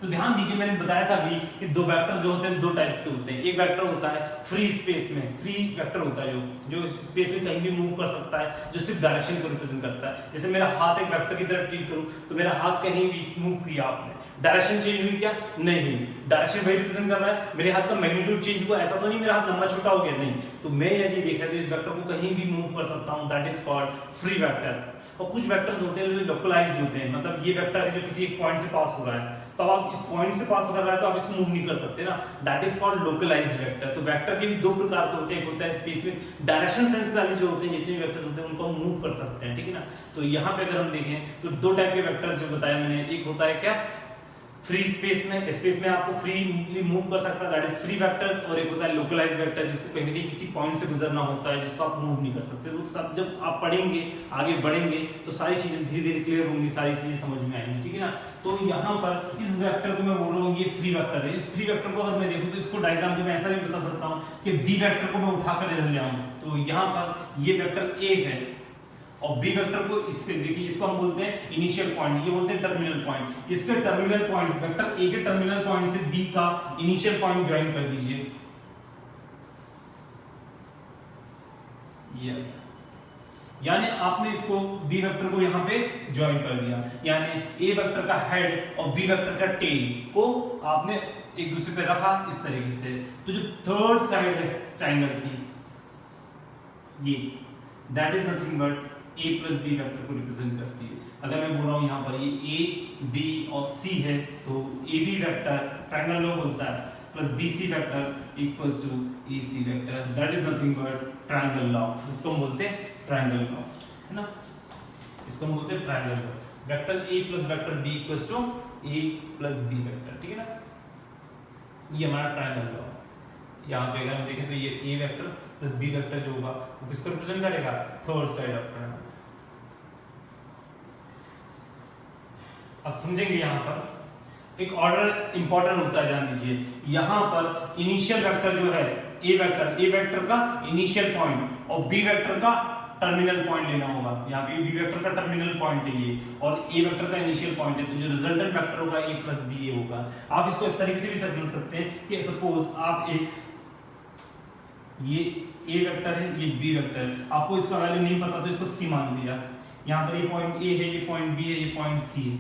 तो ध्यान दीजिए, मैंने बताया था अभी कि दो वेक्टर्स जो होते हैं दो टाइप्स के होते हैं। एक वेक्टर होता है फ्री स्पेस में, फ्री वेक्टर होता है जो स्पेस में कहीं भी मूव कर सकता है, जो सिर्फ डायरेक्शन को रिप्रेजेंट करता है। जैसे मेरा हाथ एक वेक्टर की तरह ट्रीट करूं तो मेरा हाथ कहीं भी मूव किया आपने, डायरेक्शन चेंज हुई क्या? नहीं, डायरेक्शन वही रिप्रेजेंट कर रहा है। मेरे हाथ का मैग्नीट्यूड चेंज हुआ, ऐसा तो नहीं मेरा हाथ लंबा छोटा हो गया, नहीं। तो मैं यदि देखा तो इस वेक्टर को कहीं भी मूव कर सकता हूं, that is called free vector. और कुछ वेक्टर्स होते हैं जो लोकलाइज्ड होते हैं, मतलब ये वेक्टर है जो किसी एक पॉइंट से पास हो रहा है, तो अब इस पॉइंट से पास कर रहा है तो आप इसको मूव नहीं कर सकते ना, that is called localized vector. तो वेक्टर के भी दो प्रकार के होते हैं, एक होता है स्पेस में डायरेक्शन सेंस वाले जो होते हैं, जितने भी वेक्टर्स होते हैं उनको हम मूव कर सकते हैं, ठीक है ना। तो यहाँ पे अगर हम देखें तो दो टाइप के वेक्टर्स जो बताया मैंने, एक होता है क्या फ्री स्पेस में आपको फ्रीली मूव कर सकता है, दैट इज फ्री वेक्टर्स, और एक होता है लोकलाइज्ड वेक्टर जिसको कहीं ना कहीं किसी पॉइंट से गुजरना होता है, जिसको आप मूव नहीं कर सकते। तो सब जब आप पढ़ेंगे आगे बढ़ेंगे तो सारी चीजें धीरे धीरे क्लियर होंगी, सारी चीजें समझ में आएंगी, ठीक है ना। तो यहाँ पर इस वेक्टर को मैं बोल रहा हूँ ये फ्री वेक्टर है। इस फ्री वेक्टर को अगर मैं देखूँ तो इसको डायग्राम में मैं ऐसा भी बता सकता हूँ कि बी वेक्टर को मैं उठाकर इधर ले आऊँ, तो यहाँ पर ये वेक्टर ए है और बी वेक्टर को इसके देखिए, इसको हम बोलते हैं इनिशियल पॉइंट, ये बोलते हैं टर्मिनल पॉइंट। इसके टर्मिनल पॉइंट वेक्टर ए के टर्मिनल पॉइंट से बी का इनिशियल पॉइंट ज्वाइन कर दीजिए, यानी आपने इसको बी वेक्टर को यहाँ पे ज्वाइन कर दिया, यानी ए वेक्टर का हेड और बी वेक्टर का टेल को आपने एक दूसरे पे रखा इस तरीके से। तो जो थर्ड साइड है ट्रायंगल की, ये that is nothing but A plus B vector को रिप्रेजेंट करती है। अगर मैं बोल रहा हूं यहाँ पर ये ए बी और सी है, तो A B vector triangle law बोलता है plus B C vector equals to A C vector, that is nothing but triangle law. इसको हम बोलते हैं ट्रायंगल लॉ, है ना, इसको हम बोलते हैं triangle law. Vector A plus vector B equals to A plus B vector, ठीक है ना, ये हमारा ट्रायंगल लॉ। यहाँ पे अगर हम देखें तो ये ए वेक्टर प्लस बी वेक्टर जो होगा वो किसको रिप्रेजेंट करेगा, थर्ड साइड ऑफ ट्रायंगल। अब समझेंगे यहाँ पर एक ऑर्डर इंपॉर्टेंट होता है, ध्यान दीजिए। यहाँ पर इनिशियल वेक्टर जो है ए वेक्टर का इनिशियल पॉइंट और बी वेक्टर का टर्मिनल पॉइंट लेना होगा। यहाँ पे बी वेक्टर का टर्मिनल पॉइंट है ये और ए वेक्टर का इनिशियल पॉइंट है, तो जो रिजल्टेंट वेक्टर होगा ए प्लस बी ए होगा। आप इसको इस तरीके से भी समझ सकते हैं कि सपोज आप एक ये ए वेक्टर है, ये बी वेक्टर है, आपको इसका वैल्यू नहीं पता तो इसको सी मान दिया। यहाँ पर ये पॉइंट ए है, ये पॉइंट बी है, ये पॉइंट सी है।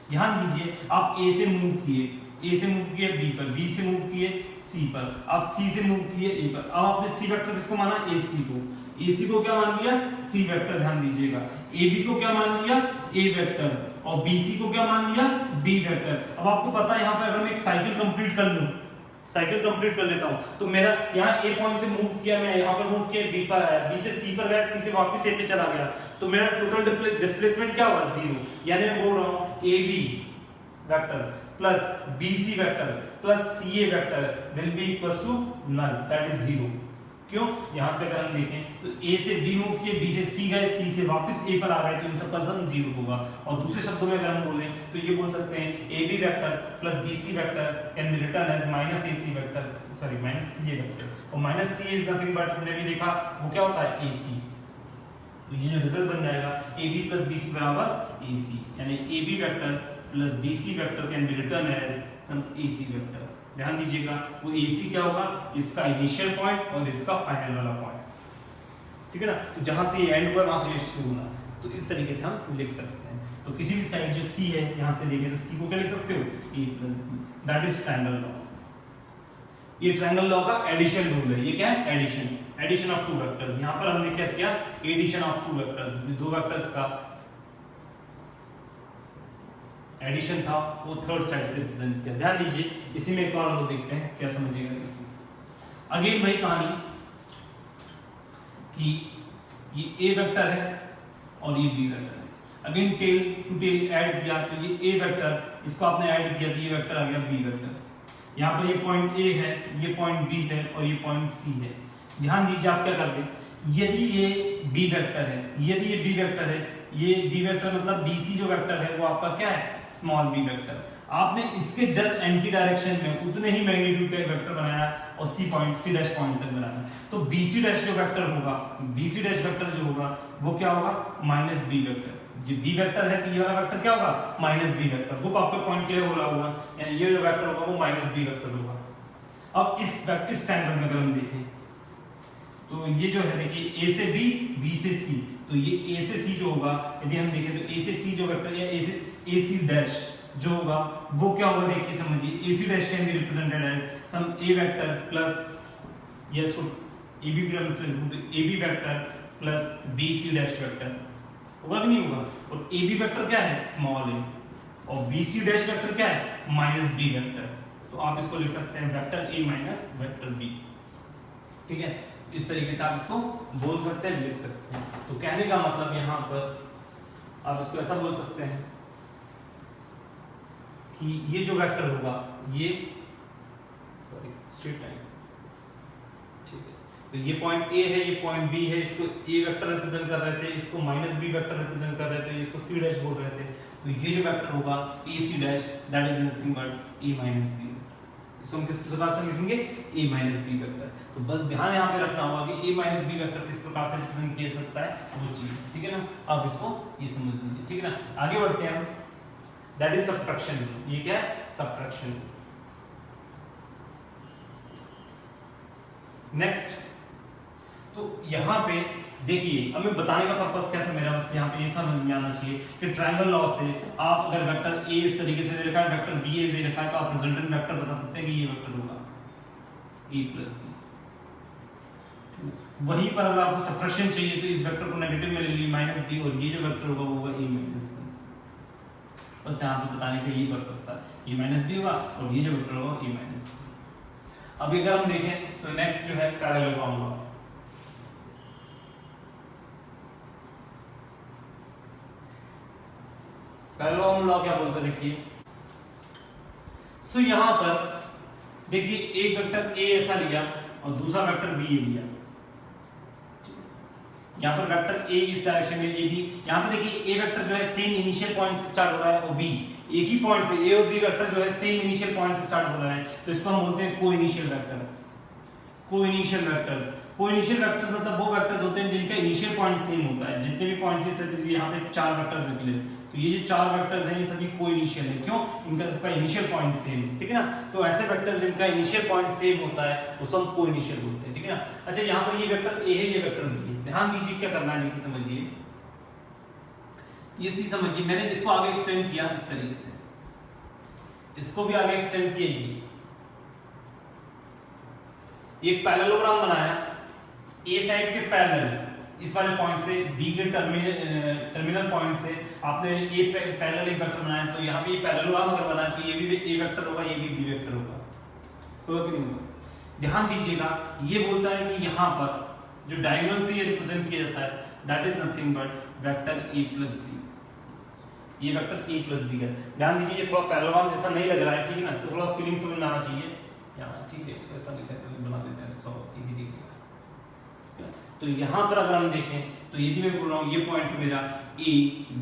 ध्यान दीजिए आप ए से मूव किए, ए से मूव किए बी पर, बी से मूव किए सी पर, आप सी से मूव किए ए पर। अब आपने सी वेक्टर किसको माना, ए सी को। ए सी को क्या मान दिया, सी वेक्टर। ध्यान दीजिएगा ए बी को क्या मान दिया, ए वेक्टर, और बी सी को क्या मान लिया, बी वेक्टर। अब आपको पता है यहाँ पे अगर मैं एक साइकिल कंप्लीट कर लूं, साइकिल कंप्लीट कर लेता हूं, तो मेरा यहाँ ए पॉइंट से मूव किया, मैं यहाँ पर मूव किया बी पर आया, बी से सी पर गया, सी से वापस ए पे चला गया, तो मेरा टोटल डिस्प्लेसमेंट क्या हुआ, 0। यानी मैं बोल रहा हूँ A B vector plus B C vector plus C A vector will be equals to null, that is 0। क्यों, यहाँ पे अगर हम देखें तो ए से बी मूव किए, बी से सी गए, सी से वापस ए पर आ गए, तो इन सबका सम 0 होगा। और दूसरे शब्दों में अगर हम बोलें तो ये बोल सकते हैं A B vector plus B C vector can be written as minus A C vector, sorry minus C A vector. और minus C is nothing but हमने भी देखा वो क्या होता है, ए सी। तो ये जो रिजल्ट बन जाएगा A B plus B C बराबर ए सी, यानी A B vector plus B C vector can be written as sum A C vector. ध्यान दीजिएगा वो ए सी क्या होगा, इसका इनिशियल पॉइंट और इसका फाइनल वाला पॉइंट, ठीक है ना। तो जहां से ये एंड हुआ वहां से शुरू होना, तो इस तरीके से हम लिख सकते हैं। तो किसी भी साइड जो सी है यहां से देखें तो सी को क्या लिख सकते हो, A plus B, that is triangle law. ये ट्रायंगल लॉ का एडिशन रूल है। ये क्या है, एडिशन ऑफ टू वेक्टर्स। यहां पर हमने क्या किया, एडिशन ऑफ टू वेक्टर्स, दो वेक्टर्स का एडिशन था, वो थर्ड साइड से रिप्रेजेंट किया। ध्यान दीजिए इसी में एक और हम देखते हैं क्या समझिएगा। अगेन वही कहानी कि ये ए वेक्टर है और ये बी वेक्टर है। Again tail to tail add किया तो ये ए वेक्टर, इसको आपने ऐड किया तो ये वेक्टर आ गया बी वेक्टर। यहाँ पर ये पॉइंट ए है, ये पॉइंट बी है और ये पॉइंट सी है। ध्यान दीजिए आप क्या करते हैं, यदि ये बी वेक्टर है, यदि ये बी वेक्टर है, ये बी वेक्टर मतलब BC जो वेक्टर है वो आपका क्या है, स्मॉल b वेक्टर। आपने इसके जस्ट एंटी डायरेक्शन में उतने ही मैग्नीट्यूड का वेक्टर बनाया और C डैश पॉइंट तक बनाया, तो BC डैश जो वेक्टर होगा, BC डैश वेक्टर जो होगा वो क्या होगा, माइनस b वेक्टर। ये b वेक्टर है तो ये वाला वेक्टर क्या होगा, माइनस b वेक्टर। वो आपके पॉइंट क्लियर हो रहा होगा, यानी ये जो वेक्टर होगा वो माइनस b वेक्टर होगा। अब इस ट्रायंगल में अगर हम देखें तो ये जो है देखिए A से B, B से C, तो ये A से C जो होगा, यदि हम देखें तो A से C जो वेक्टर या A C डैश जो होगा वो क्या होगा, देखिए समझिए A C dash can be represented as sum A vector plus ये इसको AB vector plus BC dash vector होगा कि नहीं होगा। और AB वेक्टर क्या है, स्मॉल a, और BC डैश वेक्टर क्या है, माइनस b वेक्टर। तो आप इसको लिख सकते हैं vector A minus vector B, ठीक है। इस तरीके से आप इसको बोल सकते हैं, लिख सकते हैं। तो कहने का मतलब यहाँ पर आप इसको ऐसा बोल सकते हैं कि ये जो वेक्टर होगा ये स्ट्रेट लाइन, ठीक है। तो ये पॉइंट A है, ये पॉइंट B है, इसको A वेक्टर रिप्रेजेंट कर रहे थे, इसको माइनस B वेक्टर रिप्रेजेंट कर रहे थे, इसको C डैश बोल रहे थे। तो ये जो वेक्टर होगा AC dash, that is nothing but A minus B। इसको हम किस प्रकार से लिखेंगे, A माइनस B वेक्टर। तो बस ध्यान यहाँ पे रखना होगा कि A माइनस B वेक्टर किस प्रकार से रिप्रेजेंट किया सकता है वो चीज, ठीक है ना। आप इसको ये समझ लीजिए, ठीक है ना। आगे बढ़ते हैं हम, दैट इज सबट्रैक्शन। ये क्या है, सबट्रैक्शन। नेक्स्ट, तो यहाँ पे देखिए अब मैं बताने का पर्पस क्या था मेरा, बस यहाँ पे ये समझ में आना चाहिए कि ट्रायंगल लॉ से आप अगर वेक्टर ए इस तरीके से दे रखा है, वेक्टर बी ए दे रखा है, तो आप रिजल्टेंट वेक्टर बता सकते हैं कि ये वेक्टर होगा ए प्लस बी। वहीं पर अगर आपको सब्ट्रैक्शन चाहिए तो इस वेक्टर को नेगेटिव में ले लीजिए माइनस बी, और ये जो वेक्टर होगा वो होगा ए माइनस बी। बस यहाँ पे बताने का ये पर्पस था, ये माइनस बी होगा और ये जो वेक्टर होगा ए माइनस बी। अभी अगर हम देखें तो नेक्स्ट जो है पैरेललोग्राम लॉ। पैरेललोग्राम लॉ क्या बोलते हैं देखिए, सो यहां पर देखिए एक वेक्टर ए ऐसा लिया और दूसरा वेक्टर बी लिया। यहाँ पर वेक्टर ए इस डायरेक्शन में ए बी, यहाँ पे देखिए ए वेक्टर जो है सेम इनिशियल पॉइंट से स्टार्ट हो रहा है और बी एक ही पॉइंट से, ए और बी वेक्टर जो है सेम इनिशियल पॉइंट से स्टार्ट हो रहा है, तो इसको हम बोलते हैं कोइनिशियल वेक्टर। कोइनिशियल वेक्टर्स, कोइनिशियल वेक्टर्स मतलब वो वेक्टर्स होते हैं जिनका इनिशियल पॉइंट सेम होता है। जितने भी पॉइंट्स हैं, यहाँ पे 4 वेक्टर्स निकले, तो ये जो 4 वेक्टर्स हैं ये सभी कोइनिशियल है। क्यों? इनका सबका इनिशियल पॉइंट सेम है, ठीक है ना। तो ऐसे वेक्टर्स जिनका इनिशियल पॉइंट सेम होता है उसको हम कोइनिशियल बोलते हैं, ठीक है ना। अच्छा यहाँ पर ये वेक्टर ए है, ये वेक्टर बी है। ध्यान दीजिए क्या करना है, देखिए समझिए, ये चीज समझिए। मैंने इसको आगे एक्सटेंड किया इस तरीके से, इसको भी आगे एक्सटेंड किया, ये पैरेललोग्राम बनाया ए साइड के पैरेलल, इस वाले पॉइंट से बी के टर्मिनल पॉइंट से आपने ए पैरेलल एक वेक्टर बनाया, तो यहाँ पे ये पैरेललोग्राम अगर बना तो ये भी ए वेक्टर होगा, ये भी बी वेक्टर होगा, तो कि नहीं होगा। ध्यान दीजिएगा, ये बोलता है कि यहाँ पर जो डायगोनल से ये रिप्रेजेंट किया जाता है that is nothing but vector A plus B, ये वेक्टर ए प्लस बी है। ध्यान दीजिए ये थोड़ा पैरेललोग्राम जैसा नहीं लग रहा है, ठीक है ना, तो थोड़ा फीलिंग समझ में आना चाहिए यहाँ, ठीक है। इसको ऐसा लिखा है, बना देते हैं, थोड़ा इजी दिखेगा। तो यहाँ पर अगर हम देखें तो यदि मैं बोल रहा हूँ ये पॉइंट मेरा A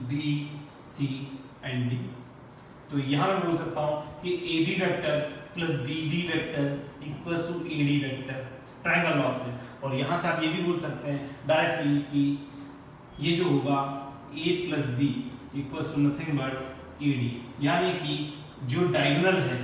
B C and D, तो यहाँ मैं बोल सकता हूँ कि A B vector plus B D vector equals to A D vector triangle law से। और यहाँ से आप ये भी बोल सकते हैं डायरेक्टली कि ये जो होगा A plus B equals to nothing but A D, यानी कि जो डायगोनल है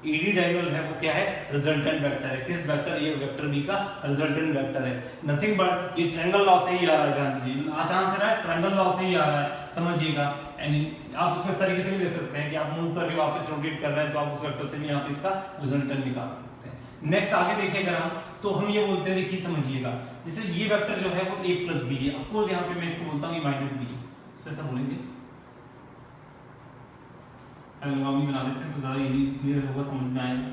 एडी डायगोनल है वो क्या है, रिजल्टेंट वेक्टर है। किस वेक्टर ए वेक्टर बी का रिजल्टेंट वेक्टर है, नथिंग बट ये ट्रायंगल लॉ से ही आ रहा है। ध्यान दीजिए कहां से रहा है, ट्रायंगल लॉ से ही आ रहा है, समझिएगा। एंड आप उसको इस तरीके से भी देख सकते हैं कि आप मूव करके वापस रोटेट कर रहे हैं तो आप उस वेक्टर से भी यहाँ पे इसका रिजल्टेंट निकाल सकते हैं। नेक्स्ट आगे देखिए अगर हम, तो हम ये बोलते हैं, देखिए समझिएगा, जैसे ये वेक्टर जो है वो a प्लस बी है, अफकोर्स यहाँ पे मैं इसको बोलता हूँ माइनस बी, इसको ऐसा बोलेंगे, पैरेललोग्राम बना देते हैं तो ज्यादा इजी क्लियर होगा, समझ में आएगा।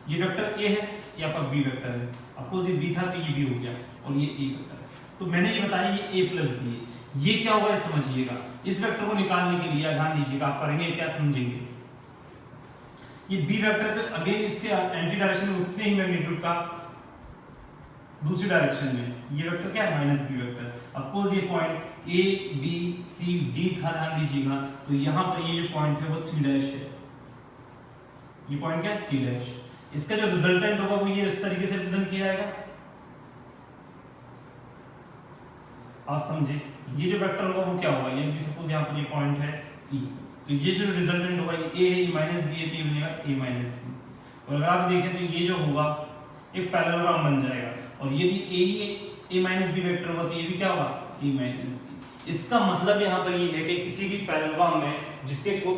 ये वेक्टर a है, ये आपका b वेक्टर है, अफकोर्स ये b था तो ये b हो गया, और ये a वेक्टर है। तो मैंने ये बताया ये a प्लस बी है, ये क्या होगा समझिएगा। इस वेक्टर को निकालने के लिए ध्यान दीजिएगा, आप पढ़ेंगे क्या समझेंगे, ये b वेक्टर तो अगेन इसके एंटी डायरेक्शन में उतने ही मैग्नीट्यूड का दूसरी डायरेक्शन में, ये वेक्टर क्या है माइनस b वेक्टर। अफकोर्स ये point a b c d था, ध्यान दीजिएगा, तो यहाँ पर ये जो पॉइंट है वो c डैश है, ये पॉइंट क्या है c डैश। इसका जो रिजल्टेंट होगा वो ये इस तरीके से रिप्रेजेंट किया जाएगा, आप समझे। ये जो वेक्टर होगा वो क्या होगा, ये सपोज यहाँ पर ये पॉइंट है e, तो ये जो रिजल्टेंट होगा ये a है, माइनस बी है, तो ये बनेगा a माइनस बी। और अगर आप देखें तो ये जो होगा एक पैरेललोग्राम बन जाएगा, और यदि a माइनस बी वेक्टर होगा तो ये भी क्या होगा a माइनस बी। इसका मतलब यहाँ पर ये है कि किसी भी पैरेललोग्राम में जिसके को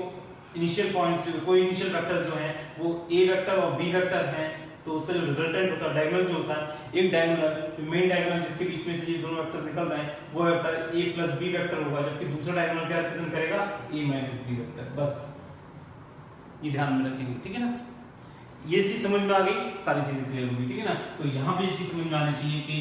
इनिशियल पॉइंट्स, कोई इनिशियल वेक्टर्स जो हैं वो a वेक्टर और b वेक्टर हैं, तो उसका जो रिजल्टेंट होता है डायगोनल जो होता है, एक डायगोनल मेन डायगोनल जिसके बीच में से ये दोनों वेक्टर्स निकल रहे हैं वो vector a plus b vector होगा, जबकि दूसरा डायगोनल क्या रिप्रेजेंट करेगा a माइनस b वेक्टर। बस ये ध्यान में रखेंगे, ठीक है ना। ये चीज समझ में आ गई, सारी चीजें क्लियर होगी, ठीक है ना। तो यहाँ पे ये चीज समझ में आनी चाहिए कि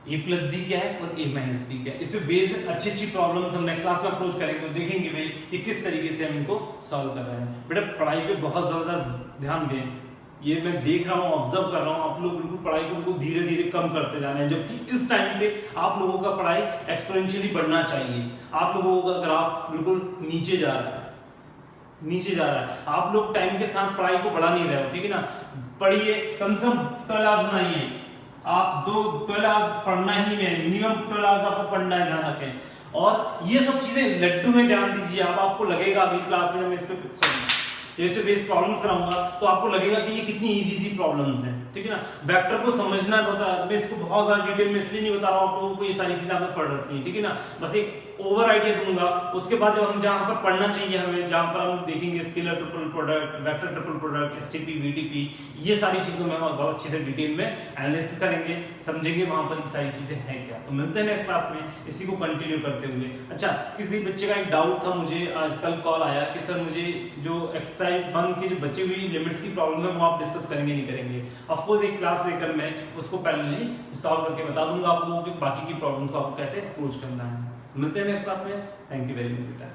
a प्लस बी क्या है और a माइनस बी क्या है। इस पे बेस्ड अच्छी प्रॉब्लम्स हम नेक्स्ट क्लास में अप्रोच करेंगे, तो देखेंगे भाई कि किस तरीके से हम इनको सॉल्व कर रहे हैं। बेटा पढ़ाई पे बहुत ज्यादा ध्यान दें, ये मैं देख रहा हूँ, ऑब्जर्व कर रहा हूँ, आप लोग बिल्कुल पढ़ाई को बिल्कुल धीरे धीरे कम करते जा रहे हैं, जबकि इस टाइम पे आप लोगों का पढ़ाई एक्सपोनेंशियली बढ़ना चाहिए। आप लोगों का ग्राफ बिल्कुल नीचे जा रहा है, नीचे जा रहा है। आप लोग टाइम के साथ पढ़ाई को बढ़ा नहीं रहे हो, ठीक है ना। पढ़िए, कम से कम 12 आवर्स बनाइए, आप 12 आवर्स पढ़ना ही है, मिनिमम 12 आवर्स आपको पढ़ना है, ध्यान रखें। और ये सब चीजें लड्डू में ध्यान दीजिए, अब आपको लगेगा अगली क्लास में जब मैं इस पे जैसे बेस्ड प्रॉब्लम्स कराऊंगा तो आपको लगेगा कि ये कितनी इजी सी प्रॉब्लम्स हैं, ठीक है ना। वेक्टर को समझना होता है, मैं इसको बहुत ज्यादा डिटेल में इसलिए नहीं बता रहा हूँ आप लोगों को, ये सारी चीजें आपने पढ़ रखी है, ठीक है ना। बस एक ओवर आइडिया दूंगा, उसके बाद जब हम जहां पर पढ़ना चाहिए हमें, जहां पर हम देखेंगे scalar triple product, vector triple product, STP, VTP, ये सारी चीजों में हम बहुत अच्छे से डिटेल में एनालिसिस करेंगे, समझेंगे वहां पर ये सारी चीजें हैं क्या। तो मिलते हैं नेक्स्ट क्लास में इसी को कंटिन्यू करते हुए। अच्छा, किसी बच्चे का एक डाउट था, मुझे आज कल कॉल आया कि सर मुझे जो एक्सरसाइज 1 की जो बची हुई लिमिट्स की प्रॉब्लम है वो आप डिस्कस करेंगे नहीं करेंगे। ऑफ कोर्स एक क्लास लेकर मैं उसको पहले सॉल्व करके बता दूंगा आप लोगों को बाकी की प्रॉब्लम्स को आपको कैसे अप्रोच करना है। मिलते हैं नेक्स्ट क्लास में। थैंक यू वेरी मच बेटा।